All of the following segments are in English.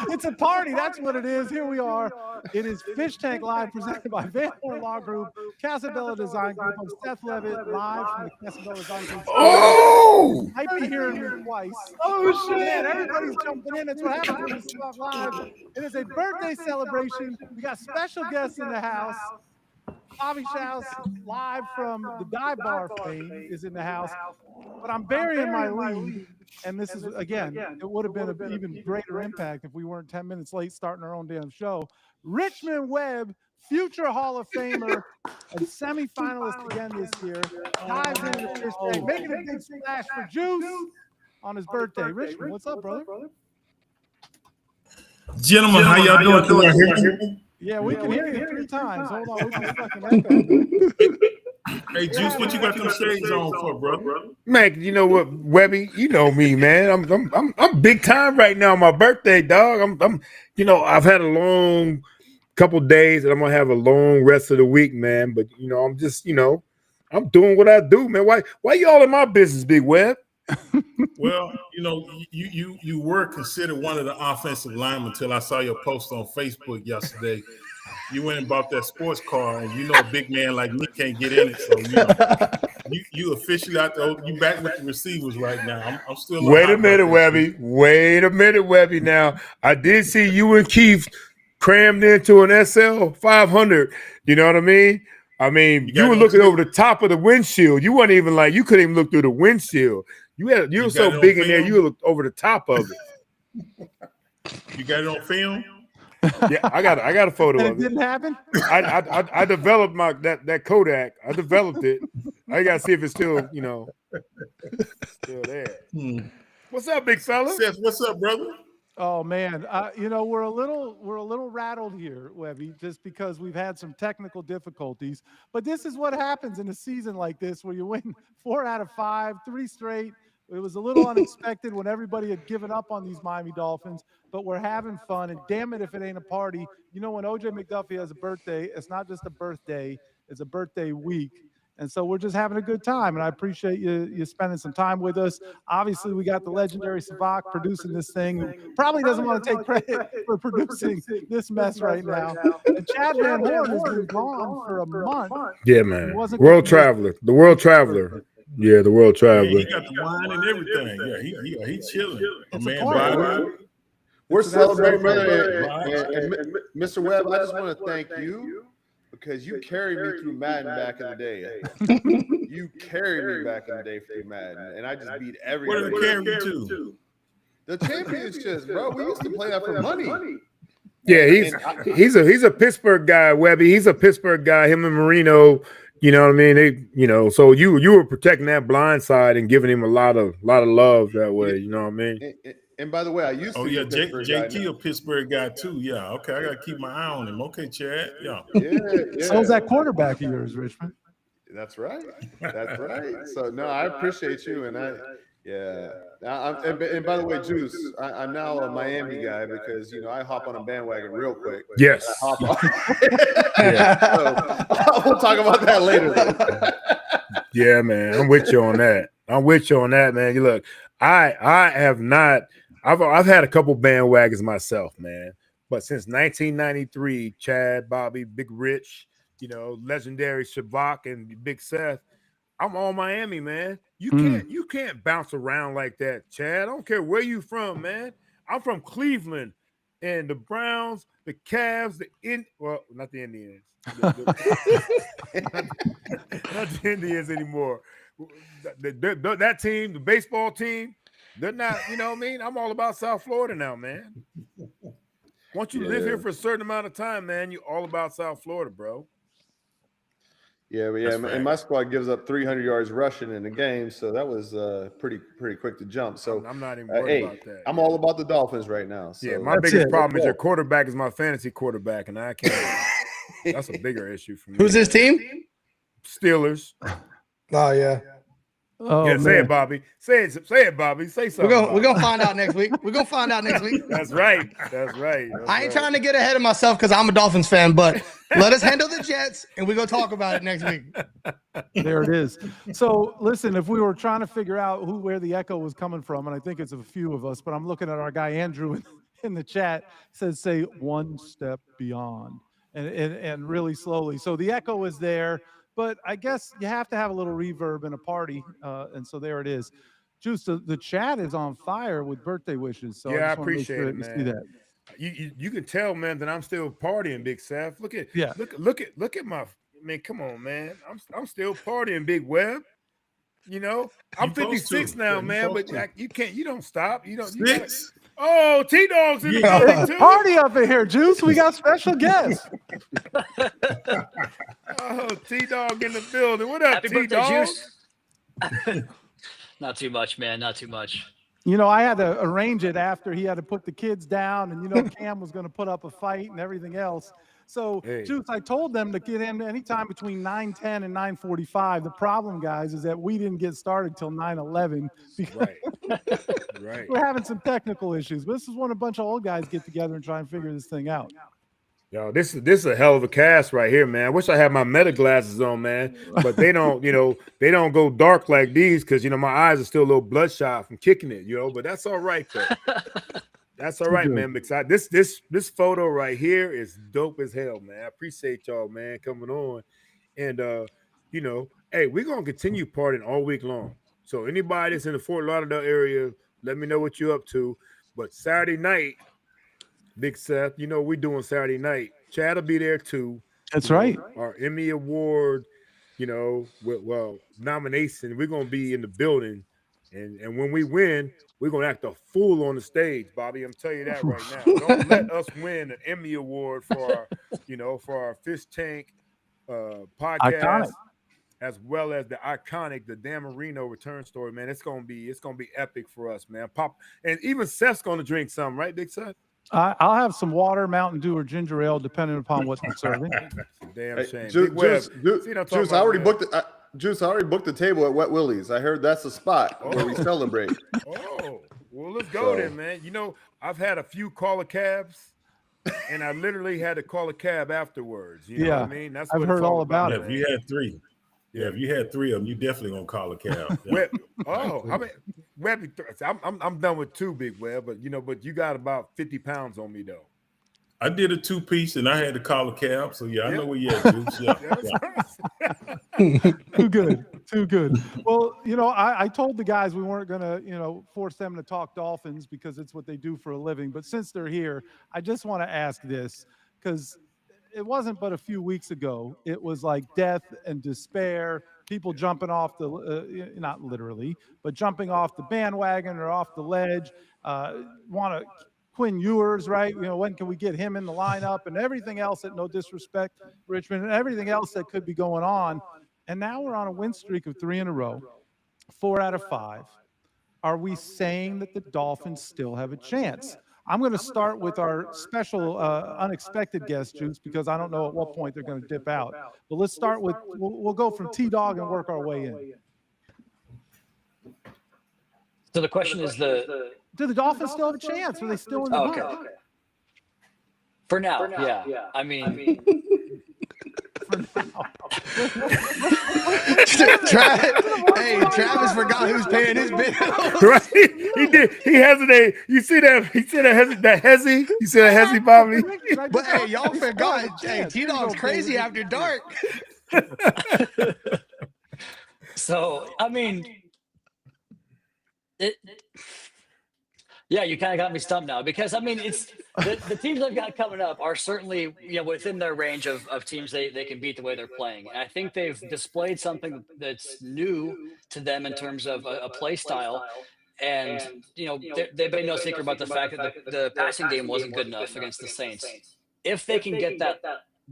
It's a party. That's what it is. Here we are. It is Fish Tank Live presented by Van Horn Law Group, Casabella Design Group. I'm Seth Levitt, live from the Casabella Design Group. Oh! Might be hearing me twice. Oh, shit. Man, everybody's jumping in. That's what happens when we start live. It is a birthday celebration. We got special guests in the house. Bobby Shouse, live from the Dive Bar fame, is in the house. But I'm burying my lead. And this is, again, it would have been an even greater impact if we weren't 10 minutes late starting our own damn show. Richmond Webb, future Hall of Famer and semifinalist again this year, dives into the Fish Tank, making a big splash for Juice on his birthday. Richmond, what's up, brother? Gentlemen, how y'all doing? Can y'all hear me? Yeah, we can hear you 3 times. Hold on, we can fucking echo. Hey, Juice, what you got them shades on for, brother? Man, you know what, Webby? You know me, man. I'm big time right now. My birthday, dog. I'm I've had a long couple days, and I'm gonna have a long rest of the week, man. But I'm just, I'm doing what I do, man. Why y'all in my business, Big Web? Well, you were considered one of the offensive linemen until I saw your post on Facebook yesterday. You went and bought that sports car, and a big man like me can't get in it. So you officially out there. You back with the receivers right now. I'm still. Wait a minute, Webby. Wait a minute, Webby. Now I did see you and Keith crammed into an SL 500. You know what I mean? You were looking over the top of the windshield. You weren't even you couldn't even look through the windshield. You were so big in there, you looked over the top of it. You got it on film? Yeah, I got a photo of it. It didn't happen? I developed that Kodak. I developed it. I gotta see if it's still, still there. What's up, big fella? Seth, what's up, brother? Oh man, we're a little rattled here, Webby, just because we've had some technical difficulties. But this is what happens in a season like this, where you win 4 out of 5, 3 straight. It was a little unexpected when everybody had given up on these Miami Dolphins, but we're having fun. And damn it, if it ain't a party. When OJ McDuffie has a birthday, it's not just a birthday; it's a birthday week. And so we're just having a good time, and I appreciate you spending some time with us. Obviously, we got the legendary Savak producing this thing, who probably doesn't want to take credit for producing this mess right now. And Chad Van Horn has been gone for a month. Yeah, man. World traveler. The world traveler. Yeah, the world traveler. Yeah, he got the wine and everything. Yeah, he's chilling. We're celebrating, brother. And Mr. Webb, I just want to thank you because you carried me through Madden back in the day. You carried me back in the day through Madden, and I just beat everybody. What did it carry you to? The championships, bro. We used to play that for money. Yeah, he's a Pittsburgh guy, Webby. He's a Pittsburgh guy. Him and Marino. You know what I mean? So you were protecting that blind side and giving him a lot of love that way. You know what I mean? And by the way, I used to. Oh yeah, JT a Pittsburgh guy too. Yeah, okay, I gotta keep my eye on him. Okay, Chad. Yeah. So's that quarterback of yours, Richmond. That's right. That's right. So no, I appreciate you, and and by the way, Juice, I'm now a Miami guy because I hop on a bandwagon real quick. Yes. So we'll talk about that later. Yeah, man, I'm with you on that. Man. You look, I have not. I've had a couple bandwagons myself, man. But since 1993, Chad, Bobby, Big Rich, legendary Savak and Big Seth, I'm all Miami, man. You can't bounce around like that, Chad. I don't care where you from, man. I'm from Cleveland, and the Browns, the Cavs, not the Indians. Not the Indians anymore. That team, the baseball team, they're not, I'm all about South Florida now, man. Once you live here for a certain amount of time, man, you're all about South Florida, bro. Yeah, and my squad gives up 300 yards rushing in the game, so that was pretty quick to jump. So I'm not even worried about that. I'm all about the Dolphins right now. So. Yeah, my biggest problem is your quarterback is my fantasy quarterback, and I can't. That's a bigger issue for me. Who's this team? Steelers. Oh yeah. Oh, yeah, say it, Bobby. Say it, Bobby. Say something. We're gonna find out next week. That's right. I ain't trying to get ahead of myself because I'm a Dolphins fan, but Let us handle the Jets, and we're going to talk about it next week. There it is. So, listen, if we were trying to figure out where the echo was coming from, and I think it's a few of us, but I'm looking at our guy Andrew in the chat, says, say one step beyond, and really slowly. So the echo is there, but I guess you have to have a little reverb in a party, and so there it is. Juice, the chat is on fire with birthday wishes. So Yeah, I just wanna make appreciate sure it, that you man. see that. You can tell, man, that I'm still partying, Big Seth. Look at my man. Come on, man. I'm still partying, Big Webb. You know, I'm You supposed 56 to. now, Yeah, you man. But supposed to. you don't stop. You don't. You 6. oh, T-Dogg's in the Yeah. building too. Party up in here, Juice. We got special guests. Oh, T-Dogg in the building. What up, Happy birthday, T-Dogg? Juice. Not too much, man. Not too much. You know, I had to arrange it after he had to put the kids down, and you know, Cam was going to put up a fight and everything else. So, Hey. Juice, I told them to get in anytime between 9:10 and 9:45. The problem, guys, is that we didn't get started till 9:11 because Right. we're having some technical issues. But this is when a bunch of old guys get together and try and figure this thing out. Yo, this is a hell of a cast right here, man. I wish I had my meta glasses on, man. But they don't, they don't go dark like these because my eyes are still a little bloodshot from kicking it, But that's all right, though. That's all right, man. Because this photo right here is dope as hell, man. I appreciate y'all, man, coming on. And hey, we're gonna continue partying all week long. So anybody that's in the Fort Lauderdale area, let me know what you're up to. But Saturday night, Big Seth, we're doing Saturday night. Chad will be there too. That's right. Our Emmy Award, nomination. We're gonna be in the building, and when we win, we're gonna act a fool on the stage, Bobby. I'm telling you that right now. Don't let us win an Emmy Award for our Fish Tank podcast, Iconic. as well as the iconic the Dan Marino return story. Man, it's gonna be epic for us, man. And even Seth's gonna drink some, right, Big Seth? I'll have some water, Mountain Dew, or ginger ale, depending upon what they're serving. Damn shame. Juice, I already booked it. Juice, I already booked the table at Wet Willie's. I heard that's the spot where we celebrate. Oh, well, let's go then, man. I've had a few caller cabs, and I literally had to call a cab afterwards. You know what I mean? That's I've what heard it's all about it. If you had 3. Yeah, if you had 3 of them, you definitely gonna call a cab. Yeah. Webb, I'm done with 2, Big Webb, but you got about 50 pounds on me though. I did a 2-piece and I had to call a cab. So I know where you at, Juice. Yeah. Too good. Well, I told the guys we weren't gonna, force them to talk Dolphins because it's what they do for a living. But since they're here, I just want to ask this because it wasn't but a few weeks ago. It was like death and despair, people jumping off the, not literally, but jumping off the bandwagon or off the ledge, want to Quinn Ewers, right? When can we get him in the lineup and everything else that, no disrespect, Richmond, and everything else that could be going on. And now we're on a win streak of 3 in a row, 4 out of 5. Are we saying that the Dolphins still have a chance? I'm going to start with our special unexpected guest, Juice, because I don't know at what point they're going to dip out. But let's start with, we'll go from T-Dogg and work our way in. So the question is do the Dolphins still have a chance? Are they still in the hunt? Okay. For now, yeah. I mean Travis forgot who's paying his bill. Right? He did. He hesitated. You see that? He said that hezzy. You see that hezzy, Bobby? But hey, y'all forgot. Hey, T-Dogg's crazy after dark. So I mean, you kind of got me stumped now because I mean it's the teams I've got coming up are certainly within their range of teams they can beat the way they're playing. And I think they've displayed something that's new to them in terms of a play style. And they've made no secret about the fact that the passing game wasn't good enough against the Saints. If they can get that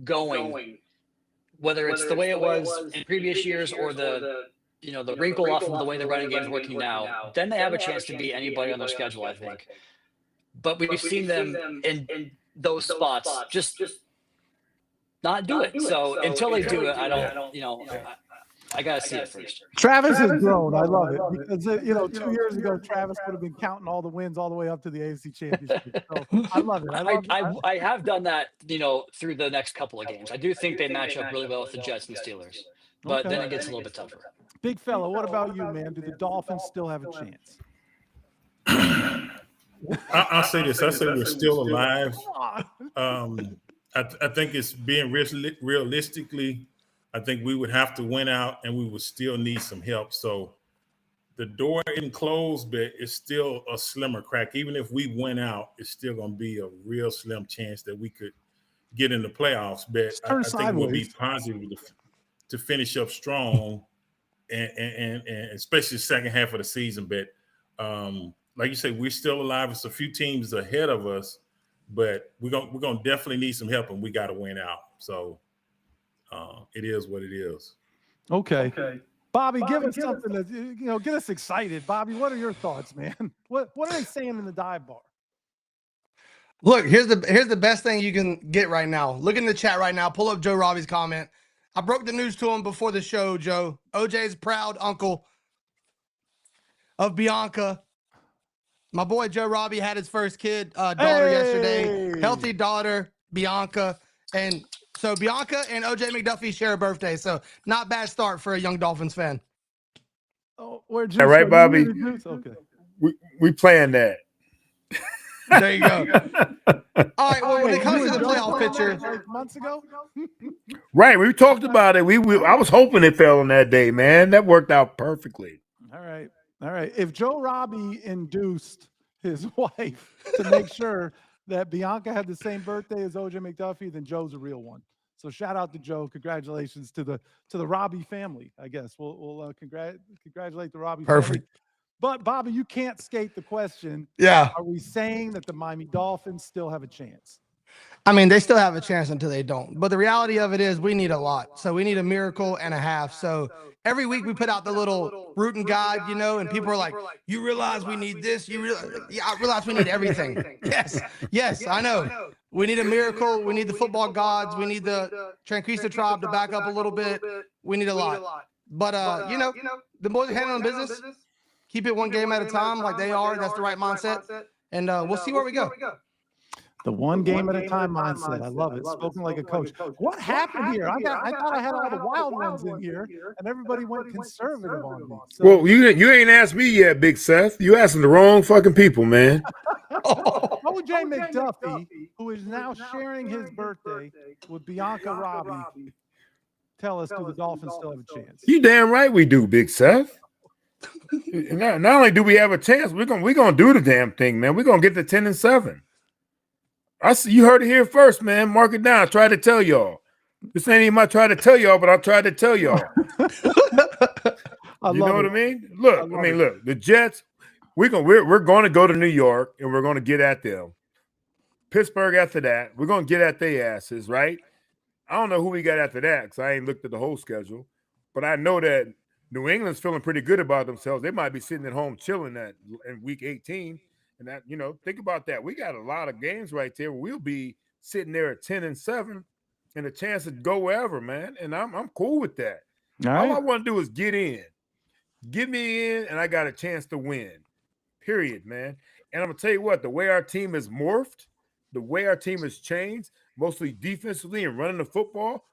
going, whether it's the way it was in previous years or the wrinkle off of the way the running game is working now, then they have a chance to beat anybody on their schedule, I think. But we've seen them in those spots just not do it. So until they do it, I don't. I gotta see it first. Travis has grown. I love it because 2 years ago Travis would have been counting all the wins all the way up to the AFC Championship. So I love it. I have done that, through the next couple of games. I do think they match up really well with the Jets and Steelers, but then it gets a little bit tougher. Big fella, what about you, man? Do the Dolphins still have a chance? I'll say this. I say we're still alive. I think it's being realistically, I think we would have to win out and we would still need some help. So the door isn't closed, but it's still a slimmer crack. Even if we win out, it's still going to be a real slim chance that we could get in the playoffs. But I think we'll be positive to finish up strong and especially the second half of the season. But like you say, we're still alive. It's a few teams ahead of us, but we're gonna definitely need some help, and we got to win out. So it is what it is. Okay. Bobby, give us something that get us excited. Bobby, what are your thoughts, man? What are they saying in the dive bar? Look, here's the best thing you can get right now. Look in the chat right now. Pull up Joe Robbie's comment. I broke the news to him before the show, Joe. OJ's proud uncle of Bianca. My boy Joe Robbie had his first kid, daughter yesterday. Healthy daughter, Bianca. And so Bianca and OJ McDuffie share a birthday. So not bad start for a young Dolphins fan. Oh, where'd All right, Bobby. Okay. We playing that. There you go. All right. Well, when it comes to the playoff picture, like months ago. Right, we talked about it. I was hoping it fell on that day, man. That worked out perfectly. All right. If Joe Robbie induced his wife to make sure that Bianca had the same birthday as OJ McDuffie, then Joe's a real one. So shout out to Joe. Congratulations to the Robbie family. I guess we'll congratulate the Robbie family. But Bobby, you can't skate the question. Yeah. Are we saying that the Miami Dolphins still have a chance? I mean, they still have a chance until they don't. But the reality of it is we need a lot. So we need a miracle and a half. So every week we put out the little route guide, and people are like, you realize we need this? Yeah, I realize we need everything. Yes, I know. We need a miracle. We need the football gods. We need the Tranquista tribe to back up a little bit. We need a lot. But, the boys are handling business. Keep it one game at a time like they are. That's the right mindset. And we'll see where we go. The one game at a time mindset. I love it. Spoken like a coach. What happened here? I thought I had all the wild ones in here, and everybody went conservative on me. So. Well, you ain't asked me yet, Big Seth. You asking the wrong fucking people, man. OJ McDuffie, who is now sharing his birthday with Bianca Robbie, tell us, do the Dolphins still have a chance? You damn right we do, Big Seth. Not only do we have a chance, we're gonna do the damn thing, man. We're gonna get to 10-7. You heard it here first, man. Mark it down. I tried to tell y'all. This ain't even I tried to tell y'all, but I tried to tell y'all. You know what I mean? Look, look, the Jets, we're going to go to New York and we're going to get at them. Pittsburgh after that, we're going to get at their asses, right? I don't know who we got after that because I ain't looked at the whole schedule, but I know that New England's feeling pretty good about themselves. They might be sitting at home chilling in week 18. And that, think about that. We got a lot of games right there. We'll be sitting there at 10-7 and a chance to go wherever, man. And I'm cool with that. All I want to do is get in. Get me in, and I got a chance to win. Period, man. And I'm going to tell you what, the way our team has morphed, the way our team has changed, mostly defensively and running the football,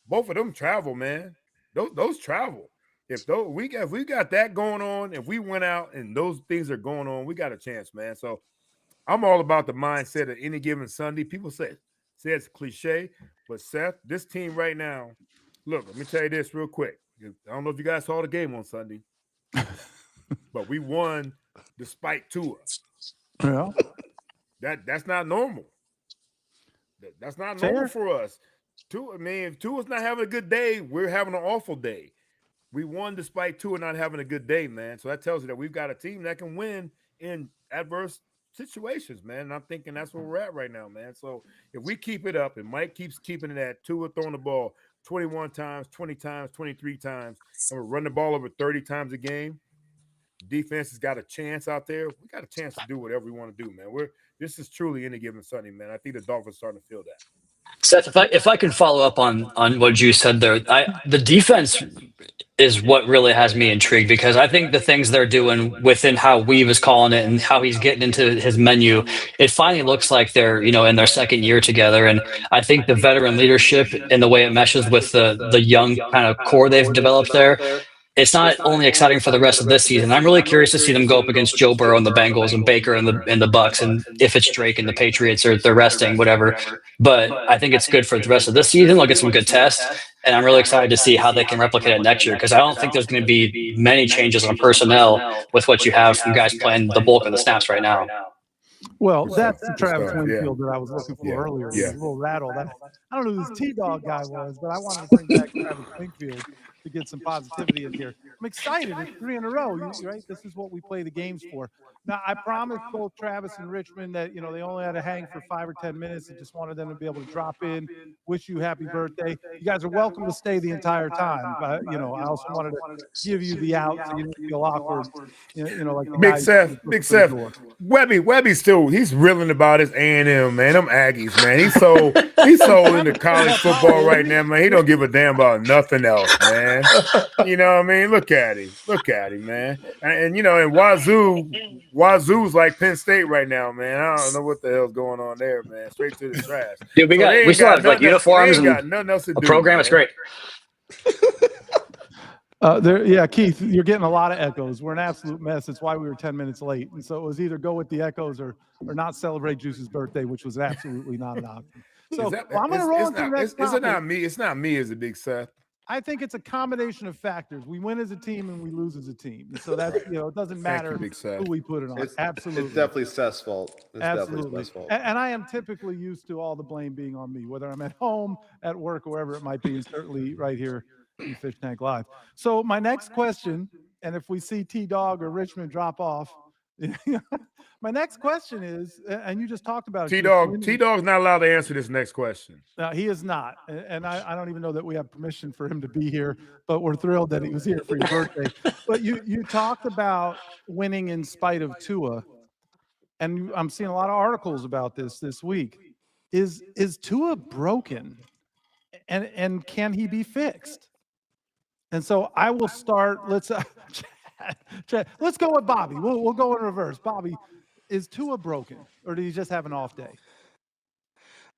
both of them travel, man. Those travel. If we got that going on, if we went out and those things are going on, we got a chance, man. So I'm all about the mindset of any given Sunday. People say it's a cliche, but Seth, this team right now, look, let me tell you this real quick. I don't know if you guys saw the game on Sunday, but we won despite Tua. Yeah. That's not normal. That's not normal for us. Tua, if Tua's not having a good day, we're having an awful day. We won despite Tua not having a good day, man. So that tells you that we've got a team that can win in adverse situations, man. And I'm thinking that's where we're at right now, man. So if we keep it up and Mike keeps keeping it at Tua throwing the ball 21 times, 20 times, 23 times, and we're running the ball over 30 times a game, defense has got a chance out there. We got a chance to do whatever we want to do, man. This is truly any given Sunday, man. I think the Dolphins are starting to feel that. Seth, if I can follow up on what you said there, the defense is what really has me intrigued, because I think the things they're doing within how Weave is calling it and how he's getting into his menu, it finally looks like they're, in their second year together. And I think the veteran leadership and the way it meshes with the young kind of core they've developed there, it's not only exciting for the rest of this season. I'm really curious to see them go up against Joe Burrow and the Bengals and Baker and the Bucks, and if it's Drake and the Patriots or they're resting, whatever. But I think it's good for the rest of this season. They'll get some good tests, and I'm really excited to see how they can replicate it next year, because I don't think there's going to be many changes on personnel with what you have from guys playing the bulk of the snaps right now. Well, that's the Travis Wingfield that I was looking for earlier. Yeah. A little rattled. I don't know who this T-Dogg guy was, but I wanted to bring back Travis Wingfield to get some positivity in here. I'm excited. It's 3 in a row, right? This is what we play the games for. Now, I promised both Travis and Richmond that, they only had to hang for 5 or 10 minutes. I just wanted them to be able to drop in, wish you happy birthday. You guys are welcome to stay the entire time. But, I also wanted to give you the out so you don't feel awkward. Like the Big Seth. Webby's still, he's reeling about his A&M, man. Them Aggies, man. He's so into college football right now, man. He don't give a damn about nothing else, man. You know what I mean? Look at him, man. And Wazoo's like Penn State right now, man. I don't know what the hell's going on there, man. Straight to the trash. Dude, we still have like uniforms and nothing else to a do, program. man. It's great. Keith, you're getting a lot of echoes. We're an absolute mess. That's why we were 10 minutes late. And so it was either go with the echoes or not celebrate Juice's birthday, which was absolutely not an option. So I'm going to roll into the next topic. It's not me. It's not me as a Big Seth. I think it's a combination of factors. We win as a team and we lose as a team. And so that's, it doesn't matter who we put it on. Absolutely. It's definitely Seth's fault. Absolutely. And I am typically used to all the blame being on me, whether I'm at home, at work, or wherever it might be, and certainly right here in Fish Tank Live. So my next question, and if we see T-Dogg or Richmond drop off, my next question is, and you just talked about it. T-Dogg's not allowed to answer this next question. No, he is not. And I don't even know that we have permission for him to be here, but we're thrilled that he was here for your birthday. But you talked about winning in spite of Tua, and I'm seeing a lot of articles about this week. Is Tua broken? And can he be fixed? And so I will start. Let's go with Bobby. We'll go in reverse. Bobby, is Tua broken, or did he just have an off day?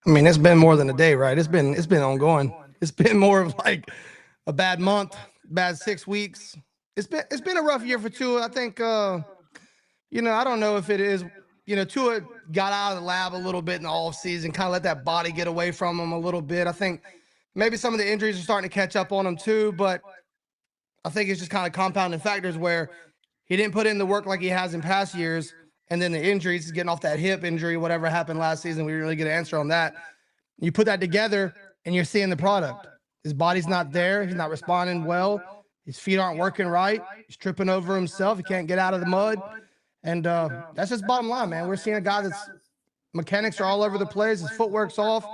I mean, it's been more than a day, right? It's been ongoing. It's been more of like a bad month, bad 6 weeks. It's been a rough year for Tua. I think I don't know if it is. Tua got out of the lab a little bit in the off season, kind of let that body get away from him a little bit. I think maybe some of the injuries are starting to catch up on him too, but I think it's just kind of compounding factors where he didn't put in the work like he has in past years. And then the injuries, he's getting off that hip injury, whatever happened last season. We didn't really get an answer on that. You put that together and you're seeing the product. His body's not there. He's not responding well. His feet aren't working right. He's tripping over himself. He can't get out of the mud. And that's just bottom line, man. We're seeing a guy that's mechanics are all over the place. His footwork's off.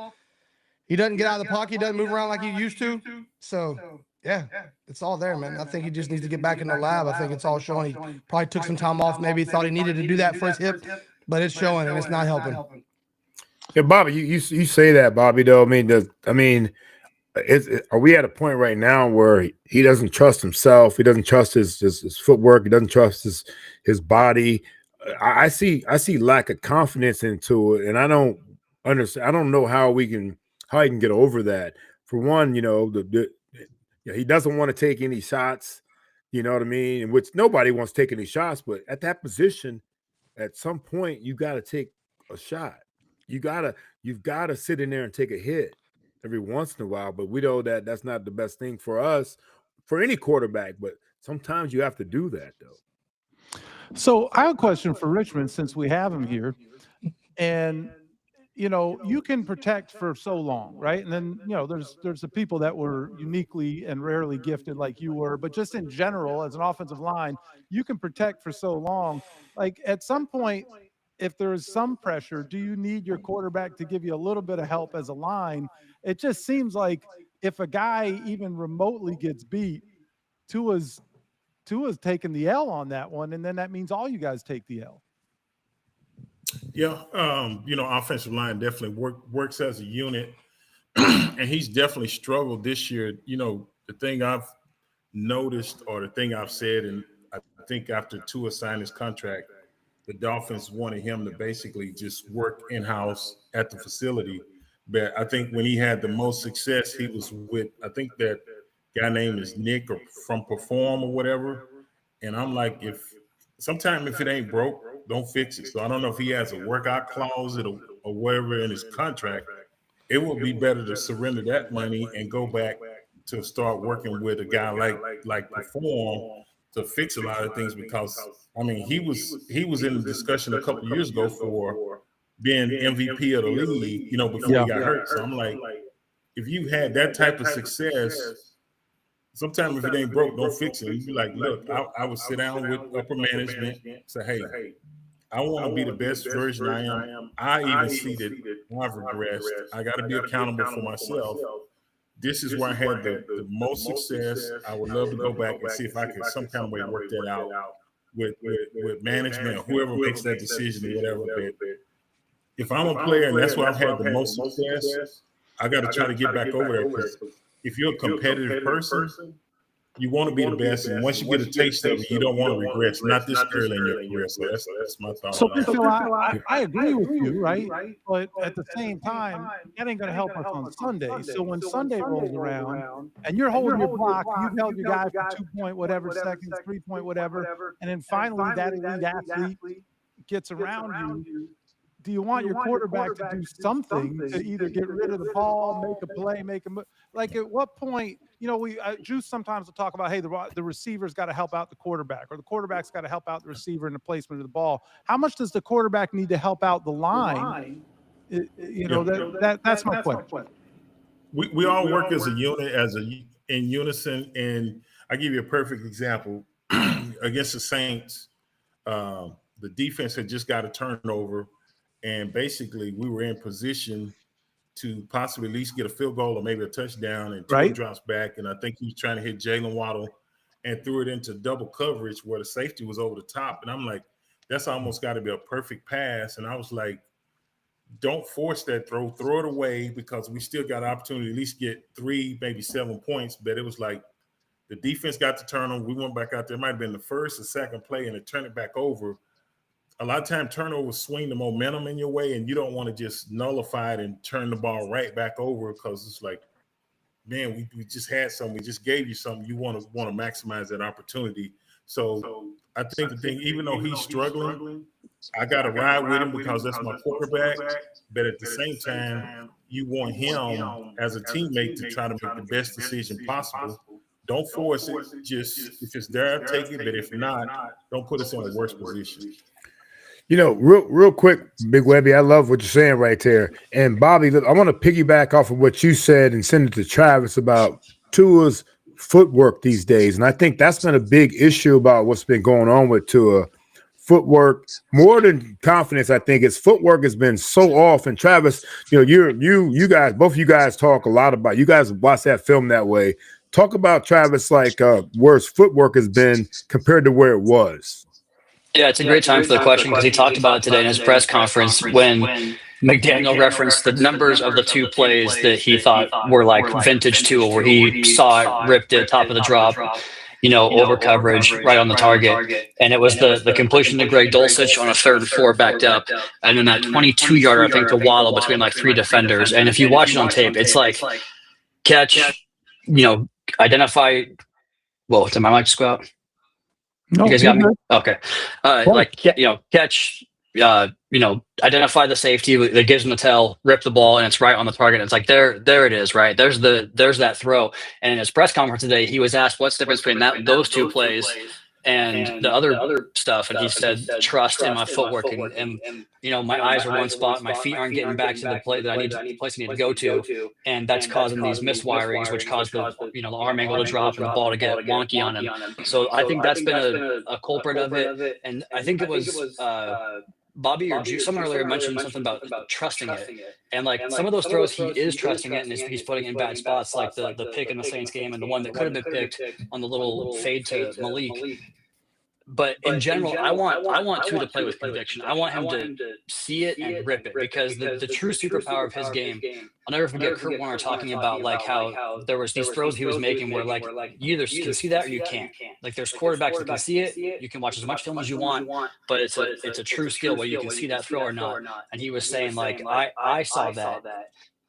He doesn't get out of the pocket. He doesn't move around like he used to. So, yeah, it's all there, man. I think he just needs to get back in the lab. I think it's all showing. He probably took some time off. Maybe thought he needed to do that for his hip, but it's showing and it's not helping. Yeah, Bobby, you say that, Bobby, though. Are we at a point right now where he doesn't trust himself? He doesn't trust his footwork. He doesn't trust his body. I see lack of confidence into it, and I don't understand. I don't know how he can get over that. For one, he doesn't want to take any shots. You know what I mean? In which nobody wants to take any shots, but at that position, at some point, you got to take a shot. You've got to sit in there and take a hit every once in a while. But we know that that's not the best thing for us, for any quarterback. But sometimes you have to do that, though. So I have a question for Richmond, since we have him here. And you can protect for so long, right? And then, there's the people that were uniquely and rarely gifted like you were, but just in general, as an offensive line, you can protect for so long. Like at some point, if there is some pressure, do you need your quarterback to give you a little bit of help as a line? It just seems like if a guy even remotely gets beat, Tua's taking the L on that one, and then that means all you guys take the L. Yeah, offensive line definitely works as a unit. and he's definitely struggled this year. You know, the thing I've noticed, or the thing I've said, and I think after Tua signed his contract, the Dolphins wanted him to basically just work in-house at the facility. But I think when he had the most success, he was with, I think that guy named is Nick or from Perform or whatever. And I'm like, if it ain't broke, don't fix it. So I don't know if he has a workout clause or whatever in his contract. It would be better to surrender that money and go back to start working with a guy like Perform to fix a lot of things, because I mean he was in the discussion a couple of years ago for being MVP of the league, you know, before he got hurt. So I'm like, if you had that type of success, sometimes if it ain't broke, don't fix it. You'd be like, look, I would sit down with upper management, say, hey, I want to be the best version I am. I even see that I've regressed. I got to be accountable for myself. This is where I had the most success. I would love to go back and see if I could some kind of way work that out with management, or whoever makes that decision or whatever. But if I'm a player and that's where I've had the most success, I got to try to get back over there, because if you're a competitive person, you want to be the best, and once you get a taste of it, you don't want to regress. Not this early in your career. So that's my thought. So Phil, I agree with you, right? But at the same time, that ain't going to help us on Sunday. So when Sunday rolls around and you're holding your block, you've held your guy for 2 point whatever seconds, 3 point whatever, and then finally that elite athlete gets around you. Do you want your quarterback to do something to either get rid of the ball, make a play, make a move? Like, at what point, you know, Juice sometimes will talk about, hey, the receiver's got to help out the quarterback, or the quarterback's got to help out the receiver in the placement of the ball. How much does the quarterback need to help out the line? That's my question. We all work as a unit, in unison, and I give you a perfect example. Against the Saints, the defense had just got a turnover. And basically, we were in position to possibly at least get a field goal or maybe a touchdown. And Tua drops back, and I think he was trying to hit Jalen Waddle and threw it into double coverage where the safety was over the top. And I'm like, that's almost got to be a perfect pass. And I was like, don't force that throw. Throw it away, because we still got an opportunity to at least get 3, maybe 7 points. But it was like the defense got the turnover. We went back out there. It might have been the first or second play, and it turned it back over. A lot of time turnovers swing the momentum in your way, and you don't want to just nullify it and turn the ball right back over, because it's like, man, we just had something. We just gave you something. You want to maximize that opportunity. So I think the thing, even though he's struggling, I got to ride with him because that's my quarterback. But at the same time, you want him as a teammate to try to make the best decision possible. Don't force it. Just if it's there, take it. But if not, don't put us in a worse position. You know, real quick, Big Webby, I love what you're saying right there. And Bobby, look, I want to piggyback off of what you said and send it to Travis about Tua's footwork these days. And I think that's been a big issue about what's been going on with Tua. Footwork, more than confidence, I think his footwork has been so off. And Travis, you know, you guys, both of you guys talk a lot about, you guys watch that film that way. Talk about Travis, like where his footwork has been compared to where it was. Yeah, it's a great time for the question, because he talked about it today in his press conference when McDaniel referenced the numbers of the 2 plays that he thought were like vintage Tua, where he saw it, ripped it, top of the drop, over coverage, right on the target. And it was the completion to Greg Dulcich on a 3rd and 4 backed up, and then that 22-yarder, I think, to Waddle between like 3 defenders. And if you watch it on tape, it's like catch, identify. Whoa, did my mic just go out? No, you guys got me? Okay. Catch, identify the safety that gives him the tell, rip the ball, and it's right on the target. It's like, there it is, right? There's that throw. And in his press conference today, he was asked what's the difference between those 2 plays and the other stuff. And he said, trust in my footwork. And my eyes are one spot. My feet aren't getting back to the play that the place I need to go to. And that's causing these miswirings, which cause the arm angle to drop and the ball to get wonky on him. So I think that's been a culprit of it. And I think it was Bobby or Juice, someone earlier mentioned something about trusting it. And like some of those throws, he is trusting it, and he's putting in bad spots, like the pick in the Saints game and the one that could have been picked on the little fade to Malik. But in general, I want Tua to play with conviction. I want him to see it and rip it, because the true superpower of his game. I'll never forget Kurt Warner talking about like how there was these throws he was making where like you either can see that or you can't. Like there's quarterbacks that can see it. You can watch as much film as you want, but it's a true skill where you can see that throw or not. And he was saying like I saw that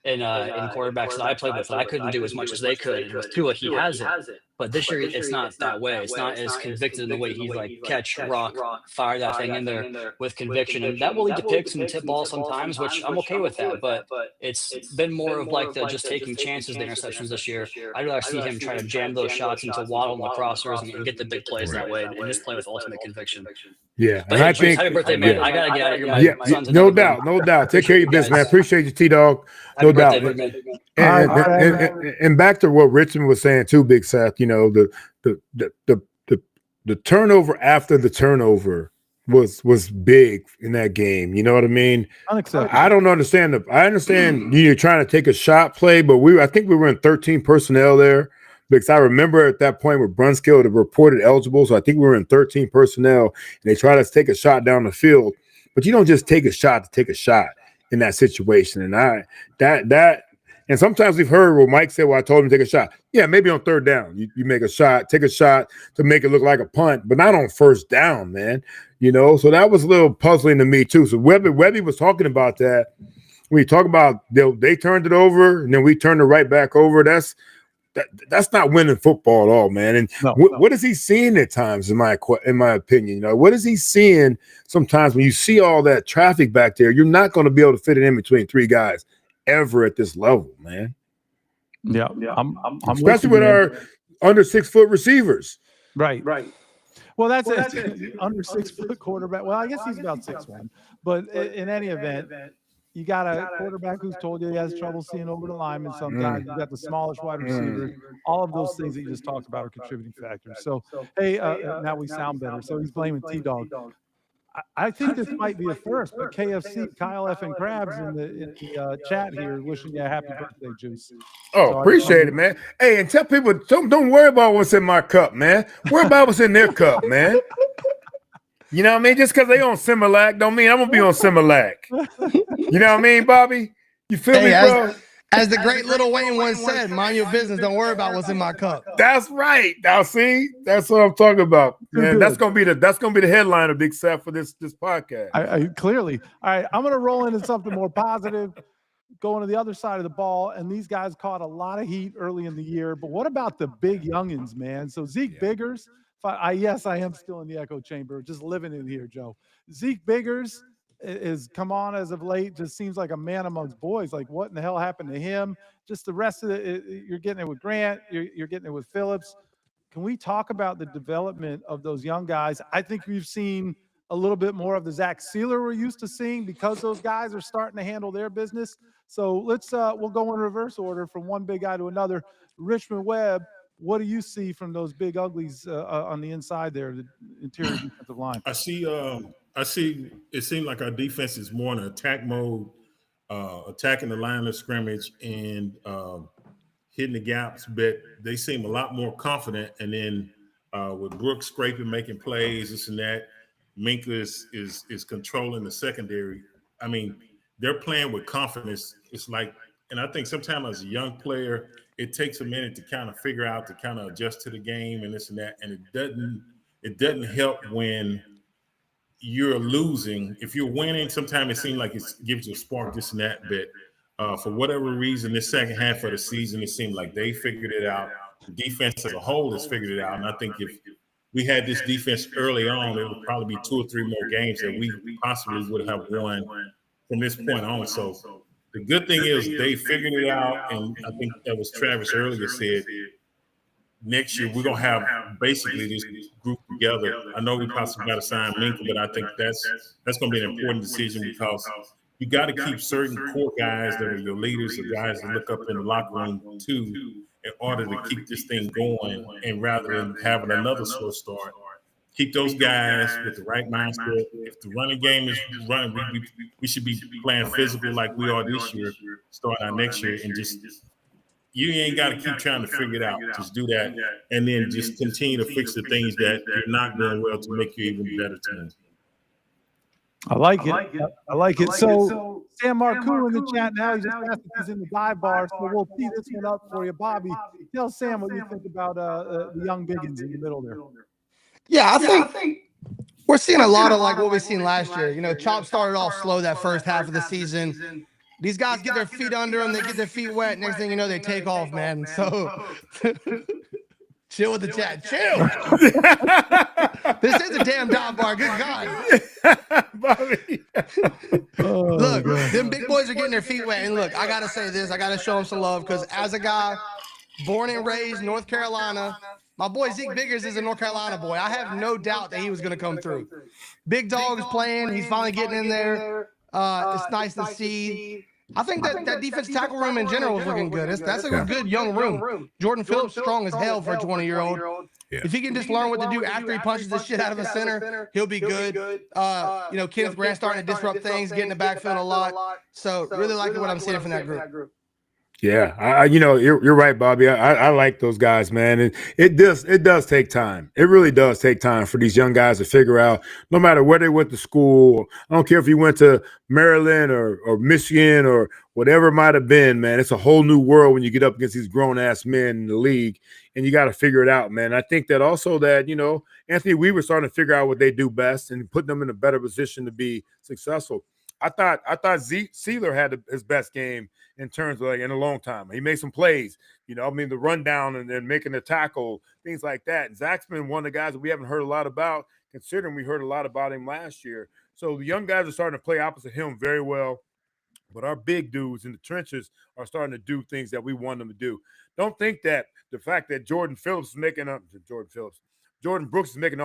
in quarterbacks that I played with that I couldn't do as much as they could. And with Tua, he has it. But this year, it's not that way. It's not as convicted in the way he's like catch, rock, fire that thing in there with conviction. And that will lead to picks and tip balls sometimes, which I'm okay with that. But it's been more of like the just taking chances, the interceptions this year. I'd rather see him try to jam those shots into Waddle and the crossers and get the big plays that way and just play with ultimate conviction. Yeah. But hey, I think, happy birthday, man. I got to get out of here. My son's no doubt. Take care of your business, man. Appreciate you, T-Dogg. No doubt. And back to what Richmond was saying too, Big Seth, you know, the turnover after the turnover was big in that game. You know what I mean? Unacceptable. I don't understand. I understand you're trying to take a shot play, but I think we were in 13 personnel there, because I remember at that point with Brunskill, the reported eligible. So I think we were in 13 personnel, and they try to take a shot down the field, but you don't just take a shot to take a shot in that situation. And and sometimes we've heard what Mike said, well, I told him to take a shot. Yeah, maybe on third down, you make a shot, take a shot to make it look like a punt, but not on first down, man. You know, so that was a little puzzling to me too. So Webby was talking about that. When you talk about they turned it over and then we turned it right back over, that's not winning football at all, man. And what is he seeing at times, in my opinion? You know, what is he seeing sometimes when you see all that traffic back there? You're not going to be able to fit it in between three guys ever at this level, man. Yeah. I'm especially with our under 6 foot receivers. Right. Well, that's under 6 foot quarterback. Well, I guess he's about 6'1", but in any event, you got a quarterback who's told you he has trouble seeing over the lineman sometimes. You got the smallest wide receiver. All of those things that you just talked about are contributing factors. So, hey, now we sound better. So he's blaming T-Dogg. I think this might be a first, but KFC, Kyle F. and Krabs in the chat here wishing you a happy birthday, Juice. Oh, appreciate it, man. Hey, and tell people, don't worry about what's in my cup, man. Worry about what's in their cup, man. You know what I mean? Just because they on Similac don't mean I'm going to be on Similac. You know what I mean, Bobby? You feel me, bro? As the great Lil Wayne once said, mind your business. Don't worry about what's in my cup. That's right. Now, see, that's what I'm talking about, man. That's gonna be the headline of Big Seth for this podcast. I clearly. All right, I'm gonna roll into something more positive, going to the other side of the ball. And these guys caught a lot of heat early in the year. But what about the big youngins, man? So Zeke Biggers. Yes, I am still in the echo chamber, just living in here, Joe. Zeke Biggers is come on as of late, just seems like a man amongst boys. Like, what in the hell happened to him? Just the rest of it, you're getting it with Grant, you're getting it with Phillips. Can we talk about the development of those young guys? I think we've seen a little bit more of the Zach Sealer we're used to seeing, because those guys are starting to handle their business. So let's we'll go in reverse order from one big guy to another. Richmond Webb, what do you see from those big uglies on the inside there, the interior defensive line? I see it seems like our defense is more in attack mode, attacking the line of scrimmage and hitting the gaps, but they seem a lot more confident. And then with Brooks scraping, making plays, this and that, Minka is controlling the secondary. I mean, they're playing with confidence. It's like, and I think sometimes as a young player, it takes a minute to kind of figure out, to kind of adjust to the game and this and that. And it doesn't help when you're losing. If you're winning, sometimes it seems like it gives you a spark, this and that. But for whatever reason, this second half of the season, it seemed like they figured it out. The defense as a whole has figured it out. And I think if we had this defense early on, it would probably be 2 or 3 more games that we possibly would have won from this point on. So the good thing is they figured it out. And I think that was Travis earlier said, next year we're going to have basically this group together. I know we possibly got to sign Minka, but I think that's going to be an important decision, because you got to keep certain core guys that are your leaders, the guys that look up in the locker room too, in order to keep this thing going. And rather than having another slow start, keep those guys with the right mindset. If the running game is running, we should be playing physical like we are this year, starting out next year, and just you ain't got to keep trying to figure it out. Just do that, and then just continue to fix the things that you're not doing well to make you even better team. I like it. So Sam Marcoux in the chat now. He just asked if he's in the dive bar, so we'll tee this one up for you, Bobby. Tell Sam what you think about the young biggins in the middle there. Yeah, I think we're seeing a lot of like what we've seen last year. You know, Chop started off slow that first half of the season. These guys get their feet under them, they get their feet wet. Next thing you know, they take off, man. So chill with the chat. Chill. This is a damn dive bar. Good God. Bobby. Look, them big boys are getting their feet wet. And look, I got to say this. I got to show them some love because as a guy born and raised North Carolina, my boy Zeke Biggers is a North Carolina boy. I have no doubt that he was going to come through. Big Dog is playing. He's finally getting in there. It's nice to see. I think that defense tackle room in general is looking good. That's a good young room. Jordan Phillips strong as hell for a 20-year-old. Yeah. If he can just learn what to do after he punches the shit out of a center, he'll be good. You know, Kenneth Grant starting to disrupt things, getting the backfield a lot. So really liking what I'm seeing from that group. Yeah, you know, you're right, Bobby. I like those guys, man. And it does take time. It really does take time for these young guys to figure out, no matter where they went to school. I don't care if you went to Maryland or Michigan or whatever it might have been, man. It's a whole new world when you get up against these grown-ass men in the league, and you got to figure it out, man. I think that also that, you know, Anthony Weaver starting to figure out what they do best and putting them in a better position to be successful. I thought Sealer had his best game in terms of like in a long time. He made some plays, you know, I mean, the rundown and then making the tackle, things like that. And Zach's been one of the guys that we haven't heard a lot about, considering we heard a lot about him last year. So the young guys are starting to play opposite him very well. But our big dudes in the trenches are starting to do things that we want them to do. Don't think that the fact that Jordan Brooks is making all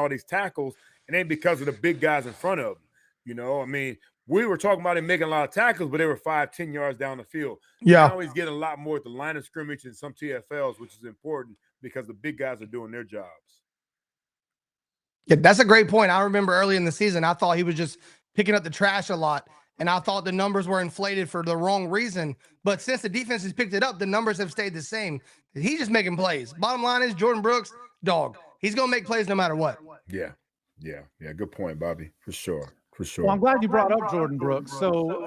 these tackles, it ain't because of the big guys in front of him. You know, I mean, we were talking about him making a lot of tackles, but they were 5-10 yards down the field. Yeah. Now he's getting a lot more at the line of scrimmage and some TFLs, which is important because the big guys are doing their jobs. Yeah, that's a great point. I remember early in the season, I thought he was just picking up the trash a lot, and I thought the numbers were inflated for the wrong reason. But since the defense has picked it up, the numbers have stayed the same. He's just making plays. Bottom line is Jordan Brooks, dog. He's going to make plays no matter what. Yeah. Good point, Bobby, for sure. Well, I'm glad you brought up Jordan Brooks. So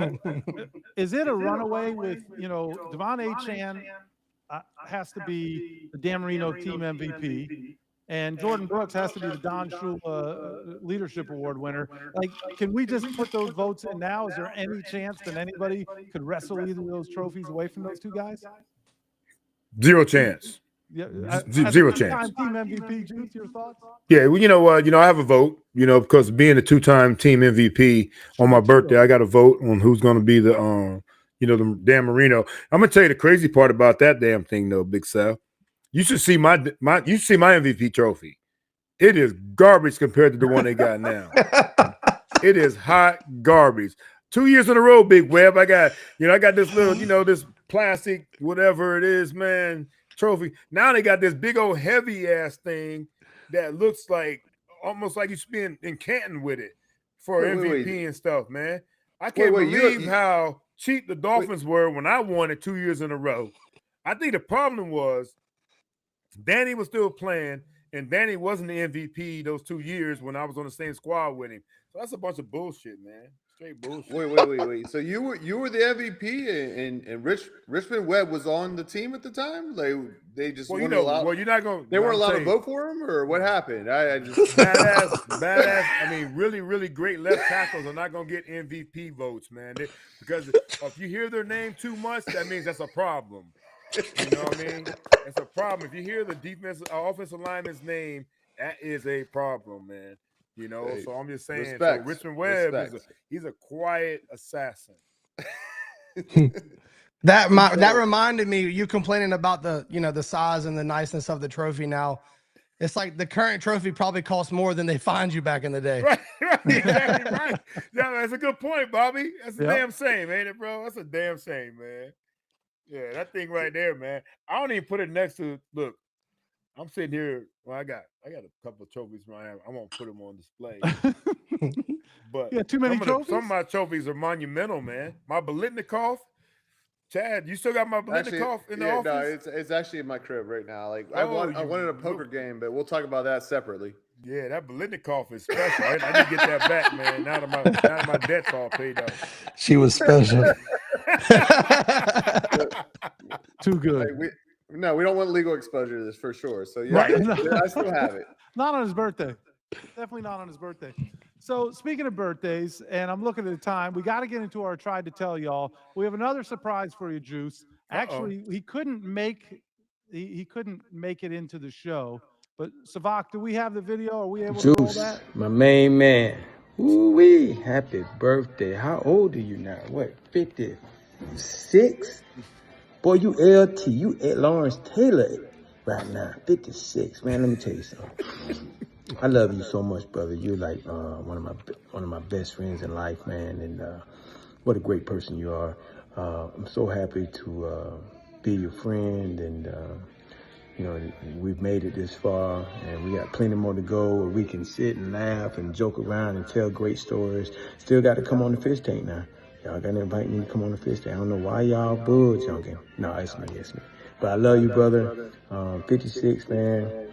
is it a runaway with, you know, Devon Achane has to be the Dan Marino team MVP, and Jordan Brooks has to be the Don Shula Leadership Award winner? Like, can we just put those votes in now? Is there any chance that anybody could wrestle either of those trophies away from those two guys? Zero chance. Yeah, zero chance. Team MVP, Juice, your thoughts? Yeah, well, you know, I have a vote, you know, because being a two-time team MVP on my birthday, I got to vote on who's going to be the, the Dan Marino. I'm gonna tell you the crazy part about that damn thing, though, Big Sal. You should see my MVP trophy. It is garbage compared to the one they got now. It is hot garbage. 2 years in a row, Big Webb. I got this little, this plastic, whatever it is, man, trophy. Now they got this big old heavy ass thing that looks like almost like you should be in Canton with it for MVP and stuff, man. I can't believe how cheap the Dolphins were when I won it 2 years in a row. I think the problem was Danny was still playing, and Danny wasn't the MVP those 2 years when I was on the same squad with him. So that's a bunch of bullshit, man. Straight bullshit. Wait. So you were the MVP, and Richmond Webb was on the team at the time. Like they just you're not going. They weren't allowed to vote for him, or what happened? I just badass. I mean, really great left tackles are not going to get MVP votes, man. Because if you hear their name too much, that means that's a problem. You know what I mean? It's a problem. If you hear the offensive lineman's name, that is a problem, man. You know, so I'm just saying. So Richmond Webb he's a quiet assassin. That reminded me, you complaining about the size and the niceness of the trophy. Now, it's like the current trophy probably costs more than they fined you back in the day. Right, exactly right. Yeah, that's a good point, Bobby. That's a damn shame, ain't it, bro? That's a damn shame, man. Yeah, that thing right there, man. I don't even put it next to. Look, I'm sitting here. Well, I got a couple of trophies. I won't put them on display. But too many trophies. Some of my trophies are monumental, man. My Bolitnikov Chad, you still got my Blendikoff in the office? No, it's actually in my crib right now. Like I wanted a poker game, but we'll talk about that separately. Yeah, that Blendikoff is special. I need to get that back, man. Now that my debt's all paid off. She was special. Too good. Like, we don't want legal exposure to this for sure. So yeah, Right. yeah, I still have it. Not on his birthday. Definitely not on his birthday. So speaking of birthdays, and I'm looking at the time, we got to get into our tried to tell y'all. We have another surprise for you, Juice. Actually, he couldn't make it into the show. But Savak, do we have the video? Are we able to roll Juice, that? my main man. Ooh-wee, happy birthday. How old are you now? What, 56? Boy, you LT, you Lawrence Taylor right now, 56. Man, let me tell you something. I love you so much, brother. You're like one of my best friends in life, man. And what a great person you are. I'm so happy to be your friend, and you know, we've made it this far, and we got plenty more to go where we can sit and laugh and joke around and tell great stories. Still got to come on the fish tank now. Y'all got to invite me to come on the fish tank. I don't know why y'all budge, youngin. No, it's me. But I love you, brother. 56, man.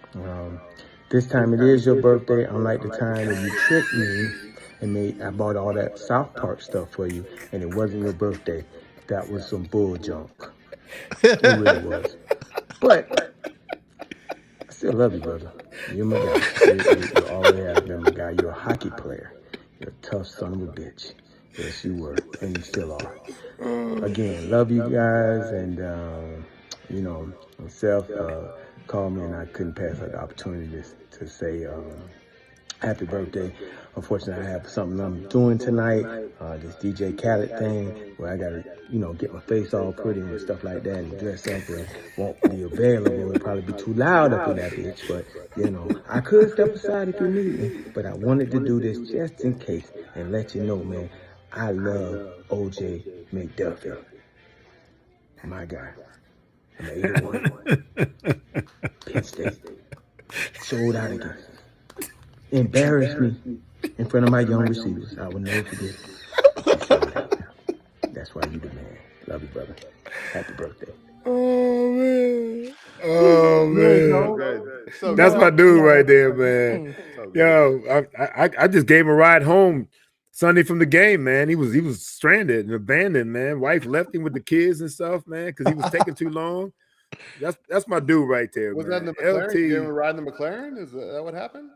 This time it is your birthday, unlike the time that you tricked me and I bought all that South Park stuff for you, and it wasn't your birthday. That was some bull junk. It really was. But I still love you, brother. You're my guy. You always have been my guy. You're a hockey player. You're a tough son of a bitch. Yes, you were, and you still are. Again, love you guys, and you know, myself called me, and I couldn't pass up the opportunity to say happy birthday. Unfortunately, I have something I'm doing tonight, this DJ Khaled thing, where I gotta, you know, get my face all pretty and stuff like that, and dress up, and won't be available. It'll probably be too loud up in that bitch, but you know, I could step aside if you need me. But I wanted to do this just in case and let you know, man, I love OJ McDuffie, my guy. I'm 81. Penn State. Sold out again. Embarrassed me in front of my young receivers. I will never forget it. That's why you the man. Love you, brother. Happy birthday. Oh, man. Oh, man. So That's good. my dude right there, man. So good. Yo, I just gave him a ride home Sunday from the game, man. He was stranded and abandoned, man. Wife left him with the kids and stuff, man, because he was taking too long. That's my dude right there. Was man. that in the McLaren? LT. You ever ride in the McLaren? Is that what happened?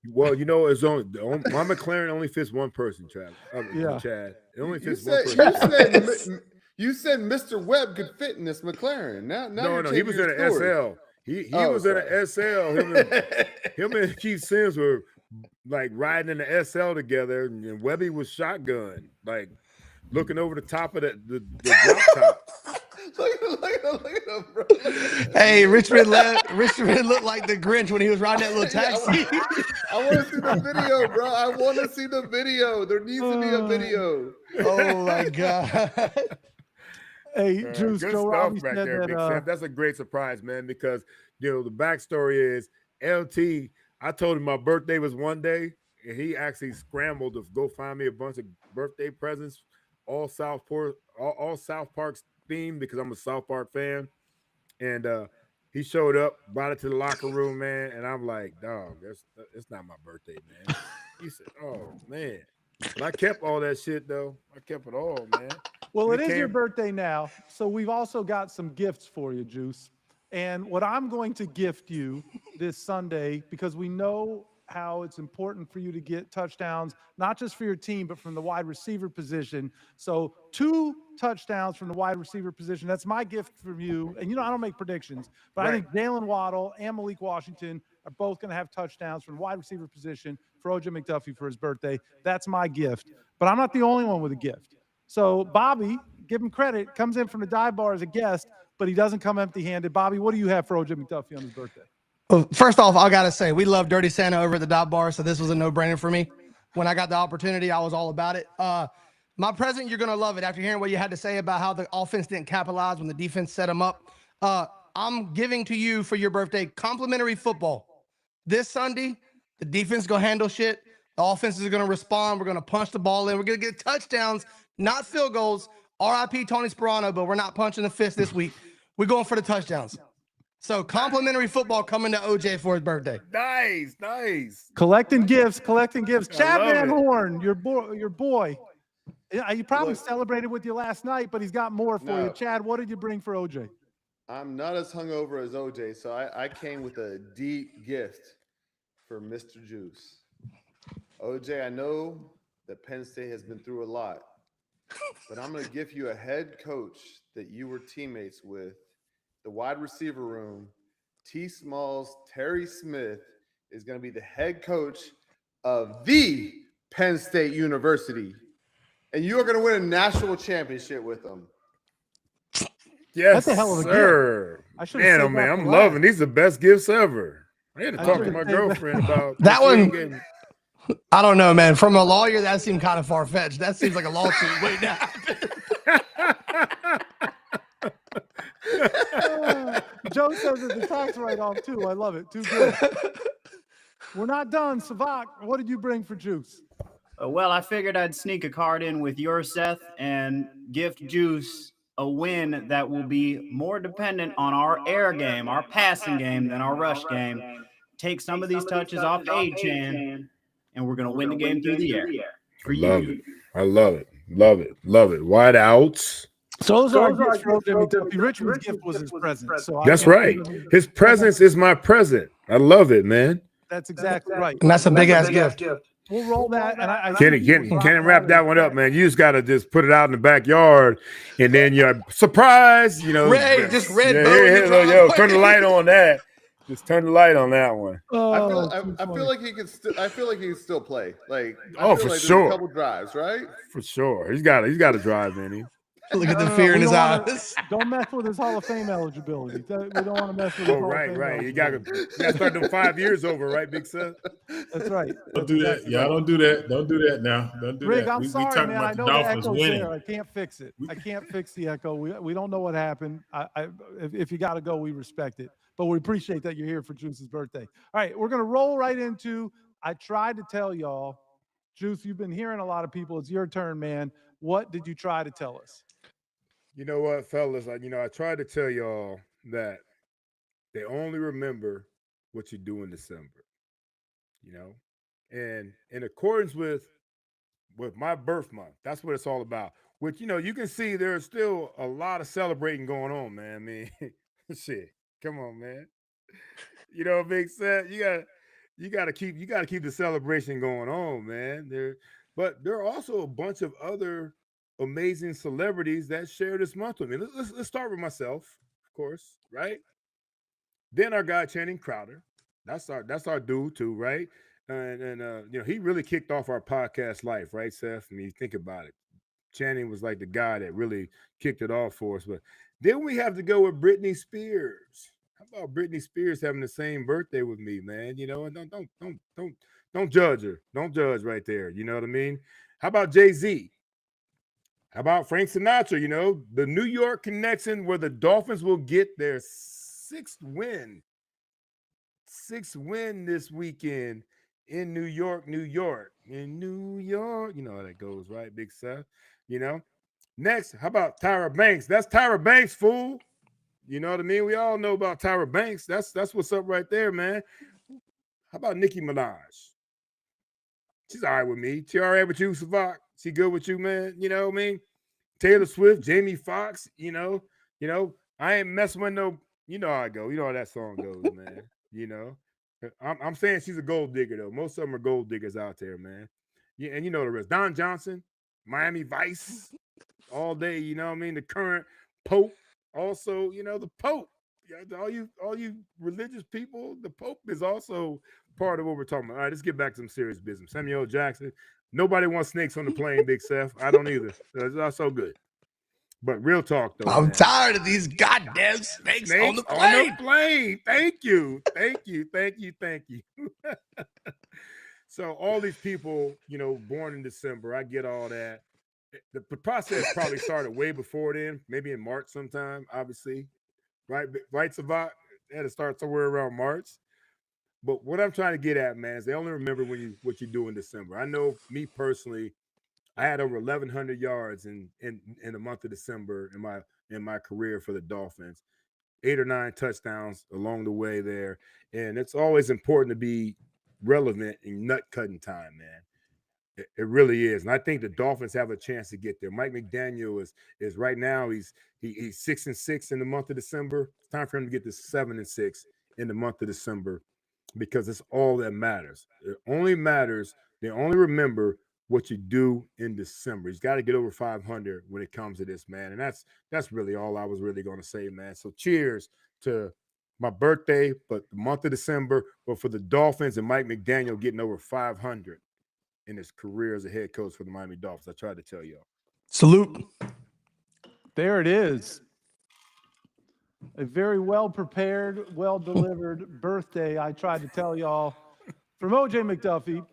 Well, you know, my McLaren only fits one person, Travis. Yeah. Chad. It only You fits one said, person. you said Mr. Webb could fit in this McLaren. Now No, he was in an an SL. He was in an SL. Him and Keith Sims were like riding in the SL together, and Webby was shotgun, like looking over the top of the drop top. Look at him, bro. Hey, Richmond looked like the Grinch when he was riding that little taxi. I want to see the video, bro. I want to see the video. There needs to be a video. Oh my God. Hey, Juice, Good Joe stuff Robbie back said there, that, Big Sam. That's a great surprise, man, because you know the backstory is LT. I told him my birthday was one day, and he actually scrambled to go find me a bunch of birthday presents, all South Park themed, because I'm a South Park fan. And he showed up, brought it to the locker room, man, and I'm like, dog, it's not my birthday, man. He said, oh man. But I kept all that shit though. I kept it all, man. well, It it is your came- birthday now, so we've also got some gifts for you, Juice. And what I'm going to gift you this Sunday, because we know how it's important for you to get touchdowns, not just for your team, but from the wide receiver position. So 2 touchdowns from the wide receiver position. That's my gift from you. And you know, I don't make predictions, but I think Jalen Waddle and Malik Washington are both going to have touchdowns from the wide receiver position for OJ McDuffie for his birthday. That's my gift. But I'm not the only one with a gift. So Bobby, give him credit, comes in from the dive bar as a guest, but he doesn't come empty-handed. Bobby, what do you have for OJ McDuffie on his birthday? Well, first off, I got to say, we love Dirty Santa over at the Dot Bar, so this was a no-brainer for me. When I got the opportunity, I was all about it. My present, you're going to love it. After hearing what you had to say about how the offense didn't capitalize when the defense set them up, I'm giving to you for your birthday complimentary football. This Sunday, the defense is going to handle shit. The offense is going to respond. We're going to punch the ball in. We're going to get touchdowns, not field goals. RIP Tony Sperano, but we're not punching the fist this week. We're going for the touchdowns. So complimentary football coming to OJ for his birthday. Nice. Collecting gifts. Chad love Van it. Horn, your boy. Yeah, he probably celebrated with you last night, but he's got more for you. Chad, what did you bring for OJ? I'm not as hungover as OJ, so I came with a deep gift for Mr. Juice. OJ, I know that Penn State has been through a lot, but I'm going to give you a head coach that you were teammates with. The wide receiver room, T. Smalls, Terry Smith is going to be the head coach of the Penn State University. And you are going to win a national championship with them. Yes, That's a hell of a sir. gift. I should have said Man, that I'm for loving last. these. Are the best gifts ever. I had to I talk should to my have said girlfriend about That this one- weekend. I don't know, man. From a lawyer, that seemed kind of far-fetched. That seems like a lawsuit waiting to happen. Joe says it's the tax write-off too. I love it. Too good. We're not done. Savak, what did you bring for Juice? Well, I figured I'd sneak a card in with your Seth and gift Juice a win that will be more dependent on our air game, our passing game, than our rush game. Take some of these touches off A-Chan, and we're going to win the game through the air. For you. I love it. Wide outs. So those are our gifts for OJ McDuffie. Richmond's gift was his present. So That's right. His presence is my present. I love it, man. That's exactly right. And that's a big-ass gift. We'll roll that. And I Can't wrap that one up, man. You just gotta just put it out in the backyard, and then you're surprised. You know, Red turn the light on that. Just turn the light on that one. I feel like he could still play. Like For there's sure. a couple drives, right? For sure. He's got a drive in him. Look at the fear in his eyes. Don't mess with his Hall of Fame eligibility. We don't want to mess with his Hall of Fame Right. You gotta start them 5 years over, right, Big Seth? That's right. Don't do that. Y'all don't do that. Don't do that now. Don't do Rick, that. I'm sorry, talking man. I about know the the Dolphins echo's winning. there. I can't fix it. I can't fix the echo. We don't know what happened. If you got to go, we respect it. But we appreciate that you're here for Juice's birthday. All right, we're going to roll right into, I tried to tell y'all, Juice, you've been hearing a lot of people. It's your turn, man. What did you try to tell us? You know what, fellas? I tried to tell y'all that they only remember what you do in December. You know, and in accordance with my birth month, that's what it's all about. Which you can see there's still a lot of celebrating going on, man. I mean, shit, come on, man. Big Set, you gotta keep the celebration going on, man. But there are also a bunch of other amazing celebrities that share this month with me. Let's start with myself, of course, right? Then our guy Channing Crowder, that's our dude too, right? And he really kicked off our podcast life, right, Seth? I mean, think about it. Channing was like the guy that really kicked it off for us. But then we have to go with Britney Spears. How about Britney Spears having the same birthday with me, man? And don't judge her. Don't judge right there. You know what I mean? How about Jay-Z? How about Frank Sinatra? The New York connection where the Dolphins will get their sixth win this weekend in New York. In New York. You know how that goes, right, Big Seth? Next, how about Tyra Banks? That's Tyra Banks, fool. You know what I mean? We all know about Tyra Banks. That's what's up right there, man. How about Nicki Minaj? She's all right with me. She all right with you, Savak? She good with you, man? You know what I mean? Taylor Swift, Jamie Foxx, I ain't messing with no, how I go. You know how that song goes, man. I'm saying she's a gold digger, though. Most of them are gold diggers out there, man. Yeah, and you know the rest. Don Johnson, Miami Vice, all day, you know what I mean? The current Pope, also, the Pope. All you religious people, the Pope is also part of what we're talking about. All right, let's get back to some serious business. Samuel L. Jackson. Nobody wants snakes on the plane, Big Seth. I don't either. That's not so good. But real talk, though. I'm tired of these goddamn snakes on the plane. Thank you. So all these people, born in December, I get all that. The process probably started way before then, maybe in March sometime, obviously. Right, Savak? It had to start somewhere around March. But what I'm trying to get at, man, is they only remember what you do in December. I know me personally, I had over 1,100 yards in the month of December in my career for the Dolphins. 8 or 9 touchdowns along the way there. And it's always important to be relevant in nut cutting time, man. It really is. And I think the Dolphins have a chance to get there. Mike McDaniel is right now, he's 6-6 in the month of December. It's time for him to get to 7-6 in the month of December, because it's all that matters. It only matters. They only remember what you do in December. He's got to get over 500 when it comes to this, man. And that's really all I was really going to say, man. So cheers to my birthday, but the month of December, but for the Dolphins and Mike McDaniel getting over 500 in his career as a head coach for the Miami Dolphins. I tried to tell y'all. Salute. There it is. A very well-prepared, well-delivered birthday, I tried to tell y'all, from OJ McDuffie.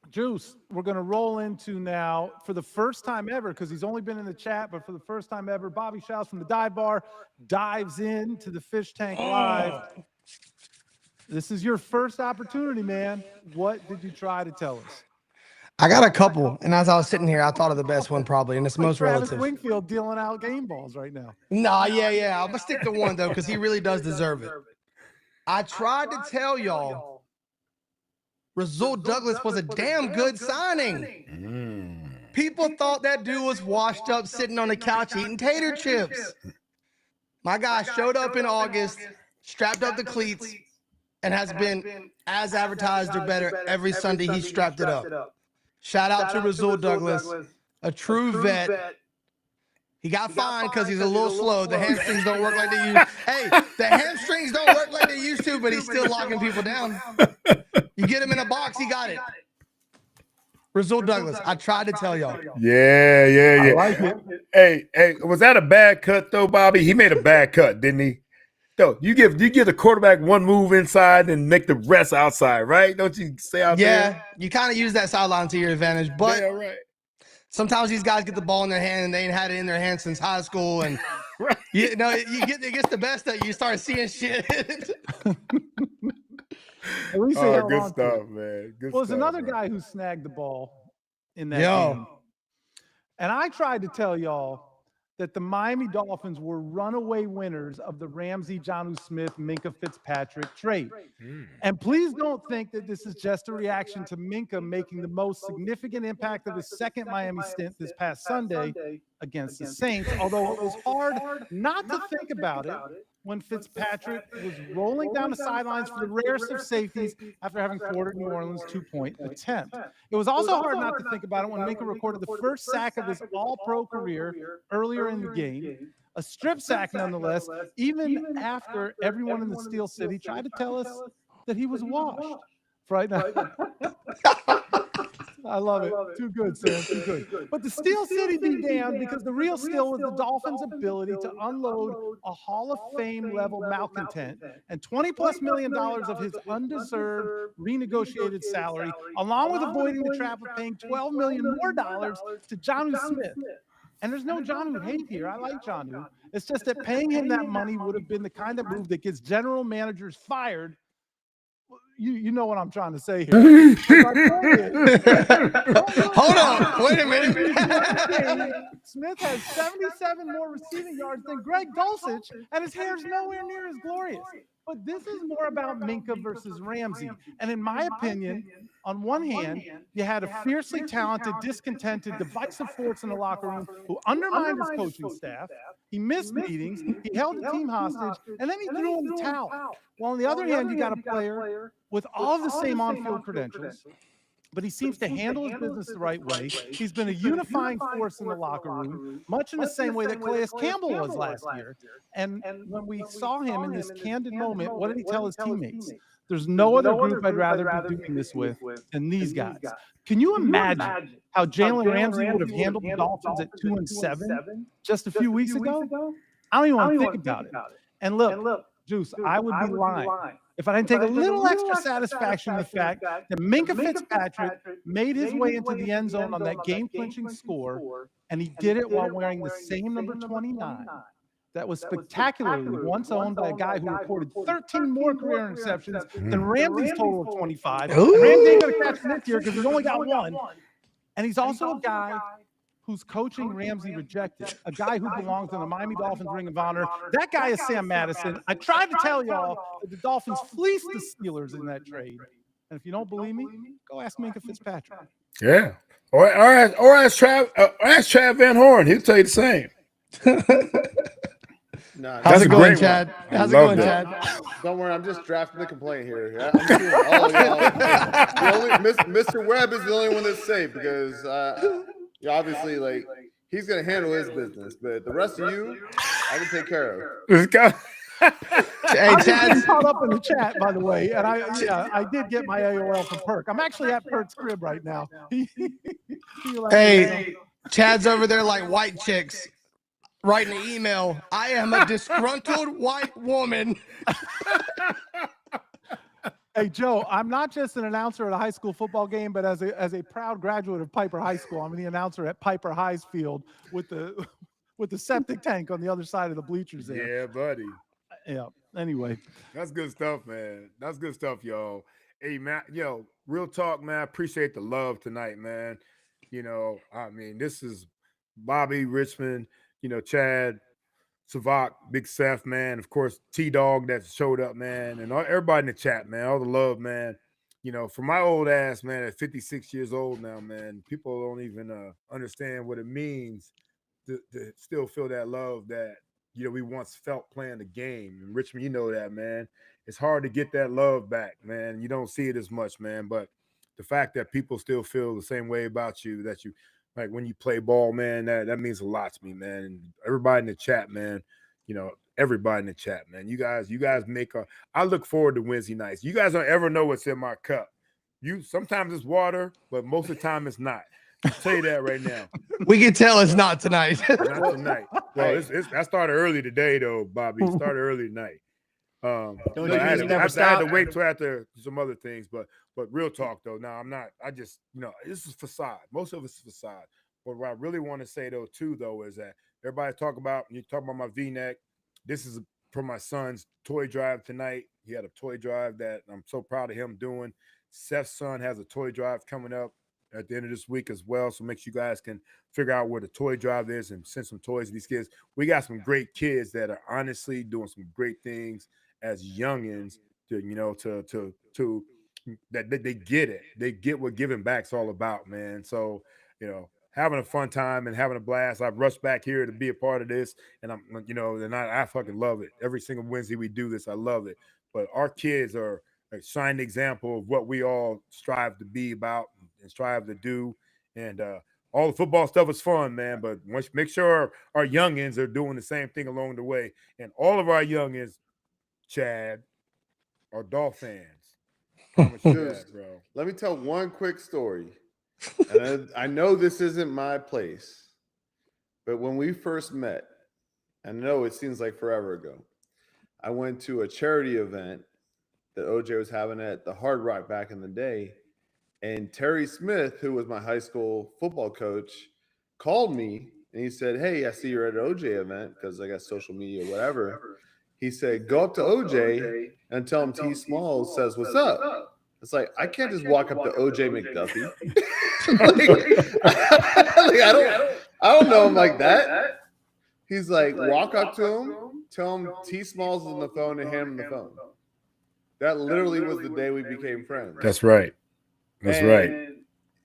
Juice, we're going to roll into now, for the first time ever, because he's only been in the chat, but for the first time ever, Bobby Shouse from the Dive Bar dives into the Fish Tank Live. This is your first opportunity, man. What did you try to tell us? I got a couple, and as I was sitting here, I thought of the best one probably, and it's most Travis relative. Wingfield dealing out game balls right now. Nah, yeah. I'm going to stick to one, though, because he really does deserve it. I tried to tell y'all Rasul Douglas was a damn good signing. People thought that dude was washed up sitting on the couch eating tater chips. My guy showed up in August, strapped up the cleats, and has been as advertised or better every Sunday he strapped it up. Shout out to Rasul Douglas, a true vet. He got fined because he's a little slow. The hamstrings don't work like they used. Hey, the hamstrings don't work like they used to, but he's still locking people down. You get him in a box, he got it. Rasul Douglas, I tried to tell y'all. Yeah. I like it. Hey, was that a bad cut though, Bobby? He made a bad cut, didn't he? Though you give the quarterback one move inside and make the rest outside, right? Don't you stay out there? Yeah, you kind of use that sideline to your advantage, but yeah, right. Sometimes these guys get the ball in their hand and they ain't had it in their hand since high school, and it gets the best of you. You start seeing shit. At least they held good on to stuff, it. man. Good Well, there's stuff, another man. guy who snagged the ball in that game. And I tried to tell y'all that the Miami Dolphins were runaway winners of the Ramsey, Jonnu Smith, Minkah Fitzpatrick trade. And please don't think that this is just a reaction to Minkah making the most significant impact of his second Miami stint this past Sunday against the Saints, although it was hard not to think about it when Fitzpatrick was rolling down the sidelines for the rarest of safeties after having thwarted New Orleans' 2-point attempt. It was also hard not to think about it when Minkah recorded the first sack of his all-pro career earlier in the game, a strip sack nonetheless, even after everyone in the Steel City tried to tell us that he was washed. Right now. I love it. Too good, Sam. Too good. But the Steel City be damned, because the real steal was the Dolphins' ability to unload a Hall of Fame level malcontent and $20+ million of his undeserved renegotiated salary, along with avoiding the trap of paying $12 million more to Jonnu Smith. And there's no Jonnu hate here. I like Jonnu. It's just that paying him that money would have been the kind of move that gets general managers fired. You know what I'm trying to say here. Hold on. Wait a minute. Smith has 77 more receiving yards than Greg Dulcich, and his hair's nowhere near as glorious. But this is more about Minkah versus Ramsey. And in my opinion, on one hand, you had a fiercely talented, discontented, divisive force in the locker room who undermined his coaching staff. He missed meetings, he held the team hostage, and then he threw in the towel. While on the other hand, you got a player with all of the same on-field credentials, but he seems to handle his business the right way. He's been a unifying force in the locker room, much in the same way that Calais Campbell was last year. And when we saw him in this candid moment, what did he tell his teammates? There's no other group I'd rather be doing this with than these guys. Can you imagine how Jalen Ramsey would have handled the Dolphins at 2-7 just a few weeks ago? I don't even want to think about it. And look, Juice, I would be lying if I didn't take a little extra satisfaction in the fact that Minkah Fitzpatrick made his way into the end zone on that game-clinching score, and he did it while wearing the same number 29 that was spectacularly once owned by a guy who recorded 13 more career interceptions than Ramsey's total of 25. And Ramsey ain't going to catch him this year because he's only got one. And he's also a guy who's coaching Ramsey rejected, a guy who belongs in the Miami Dolphins Ring of Honor. That guy is Sam Madison. I tried to tell y'all that the Dolphins fleeced the Steelers in that trade. And if you don't believe me, go ask Minka Fitzpatrick. Yeah. Or ask Trav Van Horn. He'll tell you the same. How's it going, Chad? How's it going, Chad? Don't worry, I'm just drafting the complaint here. I'm suing all of y'all. Mr. Webb is the only one that's safe because obviously, like, he's gonna handle his business, but the rest of you, I can take care of. Hey, Chad's caught up in the chat, by the way, and I did get my AOL from Perk. I'm actually at Perk's crib right now. Hey, Chad's over there like white chicks writing an email. I am a disgruntled white woman. Hey, Joe, I'm not just an announcer at a high school football game, but as a proud graduate of Piper High School, I'm the announcer at Piper High's field with the septic tank on the other side of the bleachers there. Yeah, buddy. Yeah. Anyway. That's good stuff, man. That's good stuff, y'all. Hey, man, real talk, man. I appreciate the love tonight, man. I mean, this is Bobby, Richmond, Chad, Savak, Big Seth, man. Of course, T-Dogg that showed up, man. And everybody in the chat, man. All the love, man. For my old ass, man, at 56 years old now, man, people don't even understand what it means to still feel that love that, we once felt playing the game. And Richmond, you know that, man. It's hard to get that love back, man. You don't see it as much, man. But the fact that people still feel the same way about you, that you like when you play ball, man, that means a lot to me, man. And everybody in the chat, man, everybody in the chat, man. You guys make I look forward to Wednesday nights. You guys don't ever know what's in my cup. Sometimes it's water, but most of the time it's not. I'll tell you that right now. We can tell it's not tonight. Not tonight. Well, I started early today, though, Bobby. It started early tonight. I had to wait till after some other things, but real talk, though. Now, I'm not. I just, this is facade. Most of it's facade. But what I really want to say, though, too, though, is that everybody you talk about my V-neck. This is for my son's toy drive tonight. He had a toy drive that I'm so proud of him doing. Seth's son has a toy drive coming up at the end of this week as well. So make sure you guys can figure out where the toy drive is and send some toys to these kids. We got some great kids that are honestly doing some great things as youngins to that they get it. They get what giving back's all about, man. So, having a fun time and having a blast. I've rushed back here to be a part of this, and I fucking love it. Every single Wednesday we do this, I love it. But our kids are a shining example of what we all strive to be about and strive to do. And all the football stuff is fun, man. But make sure our youngins are doing the same thing along the way. And all of our youngins, Chad, are Dolphins. Let me tell one quick story. And I know this isn't my place, but when we first met, I know it seems like forever ago, I went to a charity event that OJ was having at the Hard Rock back in the day. And Terry Smith, who was my high school football coach, called me and he said, "Hey, I see you're at an OJ event," because I got social media, whatever. He said, "Go up to OJ and tell him T. Smalls says what's up." It's like, I can't just walk up to OJ McDuffie. I don't know him like that. He's like, walk up to him, tell him T. Smalls is on the phone, and hand him the phone. That literally was the day we became friends. That's right. Right.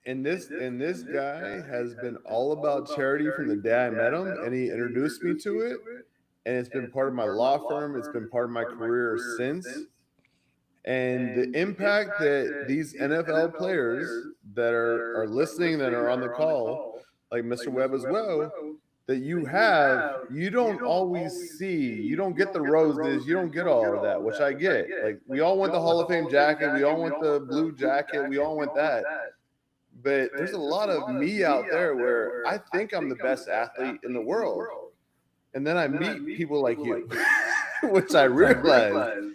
And this guy has been all about charity from the day I met him, and he introduced me to it. And it's been part of my law firm. It's been part of my career since. And the impact that these NFL players that are listening, that are on the call, like Mr. Webb as well, that you don't always see. You don't get the roses. You don't get all of that, which I get. Like, we all want the Hall of Fame jacket. We all want the blue jacket. We all want that. But there's a lot of me out there where I think I'm the best athlete in the world. And then I meet people like you, which I realize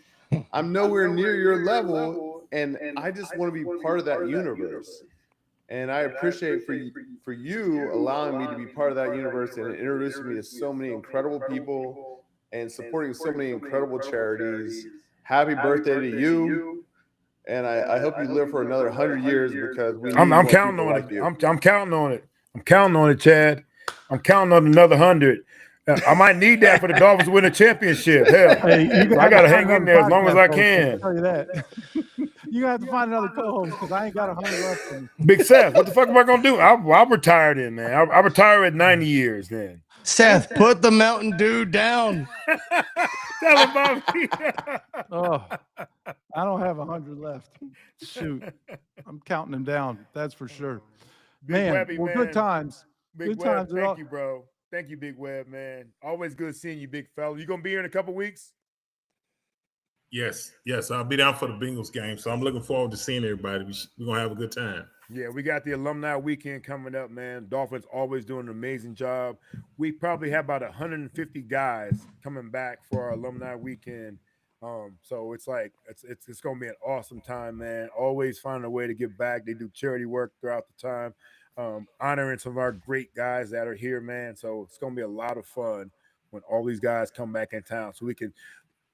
I'm nowhere near your level, and I just want to be part of that universe. And I appreciate for you allowing me to be part of that universe and introducing me to so many incredible people and supporting so many incredible charities. Happy birthday to you. And I hope you live for another 100 years because we need I'm more counting people on like it. you. I'm counting on it. I'm counting on it, Chad. I'm counting on another 100. I might need that for the Dolphins to win a championship. Hell, Hey, you I gotta hang find in there as another long as I podcast host, can. I'll tell you that. You're gonna have to find another co-host because I ain't got 100 left for me. Big Seth, what the fuck am I gonna do? I'll retire then, man. I'll retire at 90 years then. Seth, put the Mountain Dew down. Tell him, Bobby. Oh, I don't have 100 left. Shoot, I'm counting them down. That's for sure. Big Man, Webby, well, man. good times. Big Good Webb, times. thank you, bro. Thank you, Big Webb, man. Always good seeing you, big fella. You gonna be here in a couple weeks? Yes. I'll be down for the Bengals game, so I'm looking forward to seeing everybody. We're gonna have a good time. Yeah, we got the alumni weekend coming up, man. Dolphins always doing an amazing job. We probably have about 150 guys coming back for our alumni weekend. So it's like it's gonna be an awesome time, man. Always finding a way to give back. They do charity work throughout the time, honoring some of our great guys that are here, man. So it's gonna be a lot of fun when all these guys come back in town. So we can,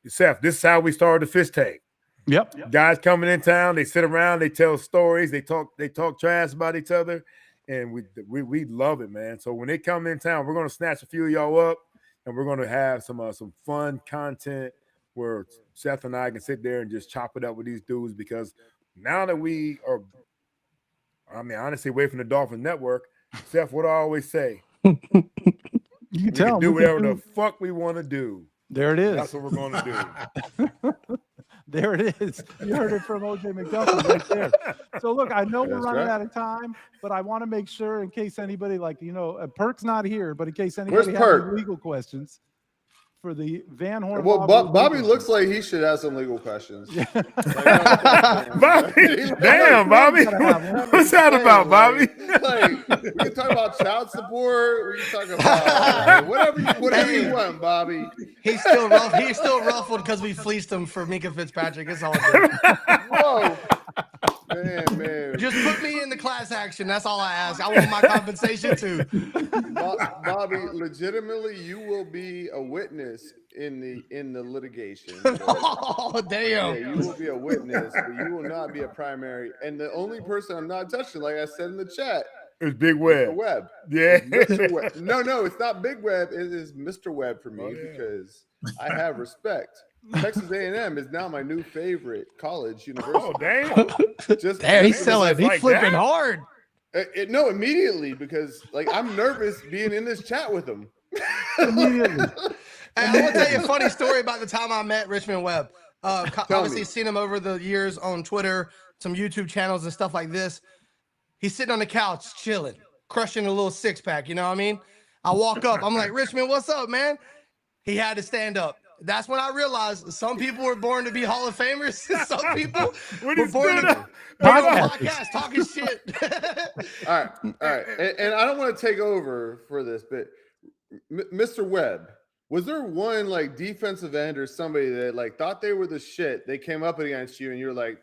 Seth, this is how we started the Fist Take. Yep. Guys coming in town, they sit around, they tell stories, they talk trash about each other, and we love it, man. So when they come in town, we're gonna snatch a few of y'all up, and we're gonna have some fun content where Seth and I can sit there and just chop it up with these dudes, because now that we are, I mean, honestly, away from the Dolphin Network, Seth, what I always say, You can we tell can do whatever the fuck we want to do. There it is. That's what we're gonna do. There it is. You heard it from OJ McDuffie right there. So look, I know we're running out of time, but I want to make sure, in case anybody, Perk's not here, but in case anybody has any legal questions for the Van Horn. Well, Bobby looks like he should have some legal questions. Bobby, damn, Bobby, what's that about, Bobby? We can talk about child support. We can talk about whatever you want, Bobby. He's still ruffled because we fleeced him for Minka Fitzpatrick. It's all good. Whoa. Man. Just put me in the class action. That's all I ask. I want my compensation too. Bobby, legitimately, you will be a witness in the litigation. Oh, damn. Yeah, you will be a witness, but you will not be a primary. And the only person I'm not touching, like I said in the chat, it's Big Webb. Mr. Webb. Yeah. Mr. Webb. No, it's not Big Webb. It is Mr. Webb for me because I have respect. Texas A&M is now my new favorite college university. Oh, damn. Damn, he's selling. He's like flipping hard. No, immediately, because I'm nervous being in this chat with him. Immediately. And I want to tell you a funny story about the time I met Richmond Webb. Obviously, seen him over the years on Twitter, some YouTube channels and stuff like this. He's sitting on the couch, chilling, crushing a little six-pack. You know what I mean? I walk up. I'm like, Richmond, what's up, man? He had to stand up. That's when I realized some people were born to be Hall of Famers. Some people were born to be on podcast talking shit. All right. And I don't want to take over for this, but Mr. Webb, was there one defensive end or somebody that thought they were the shit? They came up against you and you're like,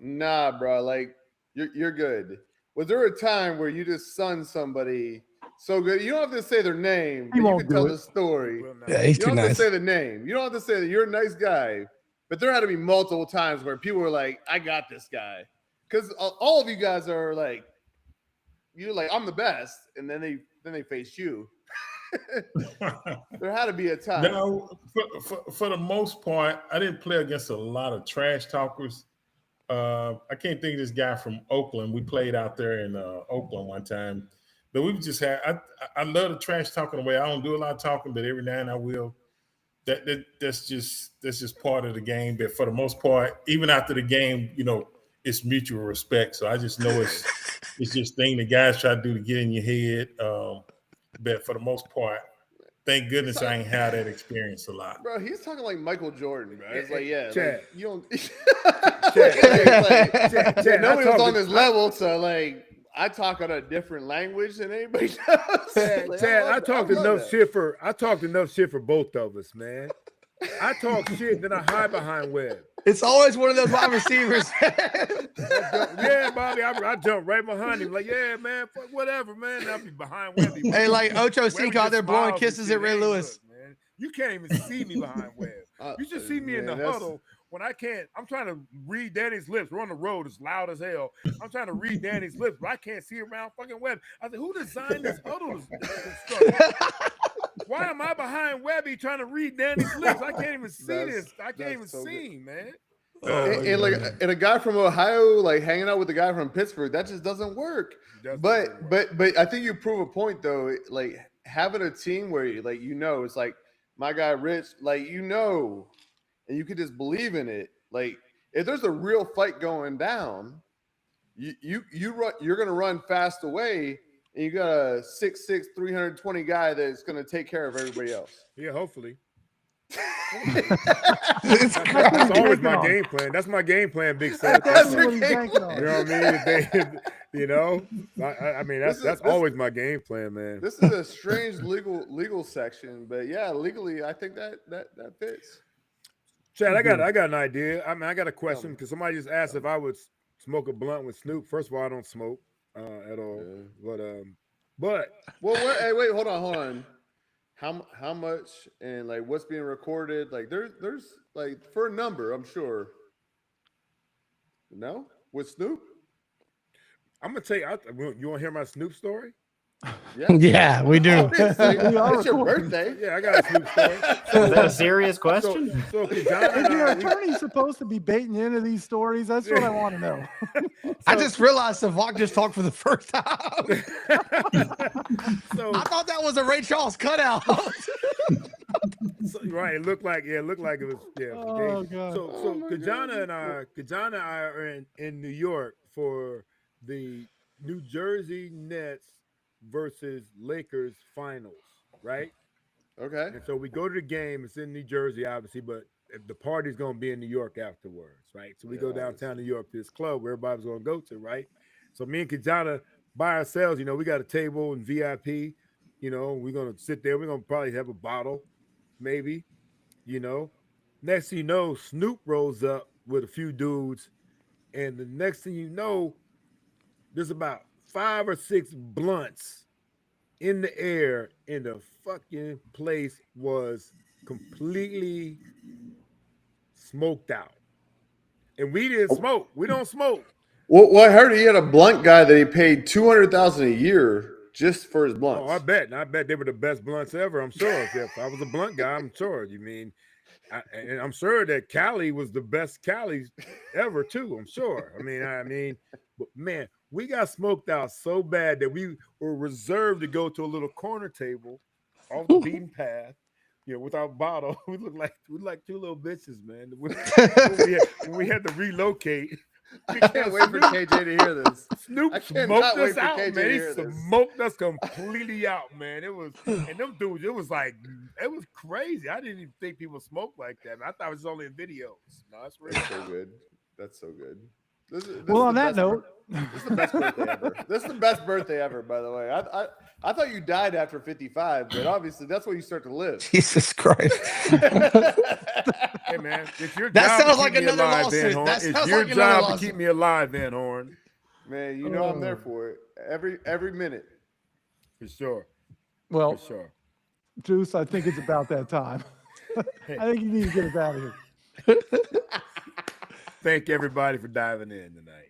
nah, bro, you're good. Was there a time where you just sunned somebody so good? You don't have to say their name, but you can tell the story. Yeah, he's you don't have to say the name. You don't have to say that you're a nice guy. But there had to be multiple times where people were like, I got this guy. Because all of you guys are you're like, I'm the best. And then they face you. There had to be a time. No, for the most part, I didn't play against a lot of trash talkers. I can't think of this guy from Oakland. We played out there in Oakland one time. But we just had I love the trash talking away. I don't do a lot of talking, but every now and then I will. That's just part of the game. But for the most part, even after the game, it's mutual respect. So I just know it's just thing the guys try to do to get in your head. But for the most part, thank goodness I ain't had that experience a lot. Bro, he's talking like Michael Jordan, bro. It's you don't. Nobody was on this level, so I talk on a different language than anybody does. Chad, I talked enough shit for both of us, man. I talk shit, then I hide behind Webb. It's always one of those wide receivers. Yeah, Bobby, I jump right behind him. Yeah, man, whatever, man. I'll be behind Webb. Hey, Ocho Cinco out there blowing kisses at Ray Lewis. Look, man, you can't even see me behind Webb. You just see me in the huddle when I can't, I'm trying to read Danny's lips. We're on the road, it's loud as hell. I'm trying to read Danny's lips, but I can't see around fucking Webb. I said, who designed this huddle construction? Why am I behind Webby trying to read Danny's lips? I can't even see this. I can't even see, man. And a guy from Ohio, like hanging out with a guy from Pittsburgh, that just doesn't work. But I think you prove a point though. Like having a team where it's like my guy Rich, like and you could just believe in it. Like if there's a real fight going down, you're gonna run fast away, and you got a 6'6", 320 guy that's gonna take care of everybody else. Yeah, hopefully. That's always my game plan. That's my game plan, Big Sam. You know what I mean? I mean that's always my game plan, man. This is a strange legal section, but yeah, legally, I think that fits. Chad, I got an idea. I mean, I got a question because somebody just asked if I would smoke a blunt with Snoop. First of all, I don't smoke at all, but hey, wait, hold on. How much and like what's being recorded? Like there's like for a number, I'm sure. No, with Snoop. I'm gonna tell you. You want to hear my Snoop story? Yeah, we do. It's your birthday. Yeah, I got a Snoop story. Is that a serious question? So is your attorney supposed to be baiting you into these stories? That's what I want to know. I just realized Savak just talked for the first time. I thought that was a Ray Charles cutout. Right, it looked like it was Oh god. So Kajana and I are in New York for the New Jersey Nets versus Lakers finals, right? Okay. And so we go to the game. It's in New Jersey, obviously, but the party's going to be in New York afterwards, right? So we go downtown New York to this club where everybody's going to go to, right? So me and Kajana by ourselves, we got a table and VIP, we're going to sit there. We're going to probably have a bottle, maybe, Next thing you know, Snoop rolls up with a few dudes, and the next thing you know, there's about 5 or 6 blunts in the air, and the fucking place was completely smoked out. And we didn't smoke. We don't smoke. Well, I heard he had a blunt guy that he paid $200,000 a year just for his blunts. Oh, I bet they were the best blunts ever. I'm sure. If I was a blunt guy, I'm sure. And I'm sure that Cali was the best Cali ever too. I'm sure. I mean, but man, we got smoked out so bad that we were reserved to go to a little corner table off the beaten path, with our bottle. We look like 2 little bitches, man. When we had to relocate. I can't wait for KJ to hear this. Snoop smoked us out, man. He smoked us completely out, man. And them dudes, it was crazy. I didn't even think people smoked like that. I thought it was only in videos. No, that's really so good. That's so good. This on that note, this is the best birthday ever. This is the best birthday ever, by the way. I thought you died after 55, but obviously that's when you start to live. Jesus Christ. Hey, man, it's your that job sounds to like keep me another alive, lawsuit. Van Horn. That It's sounds your like another job to lawsuit. keep me alive, Van Horn. Man, I'm there for it. Every minute. For sure. Well, For sure. Juice, I think it's about that time. I think you need to get us out of here. Thank everybody for diving in tonight.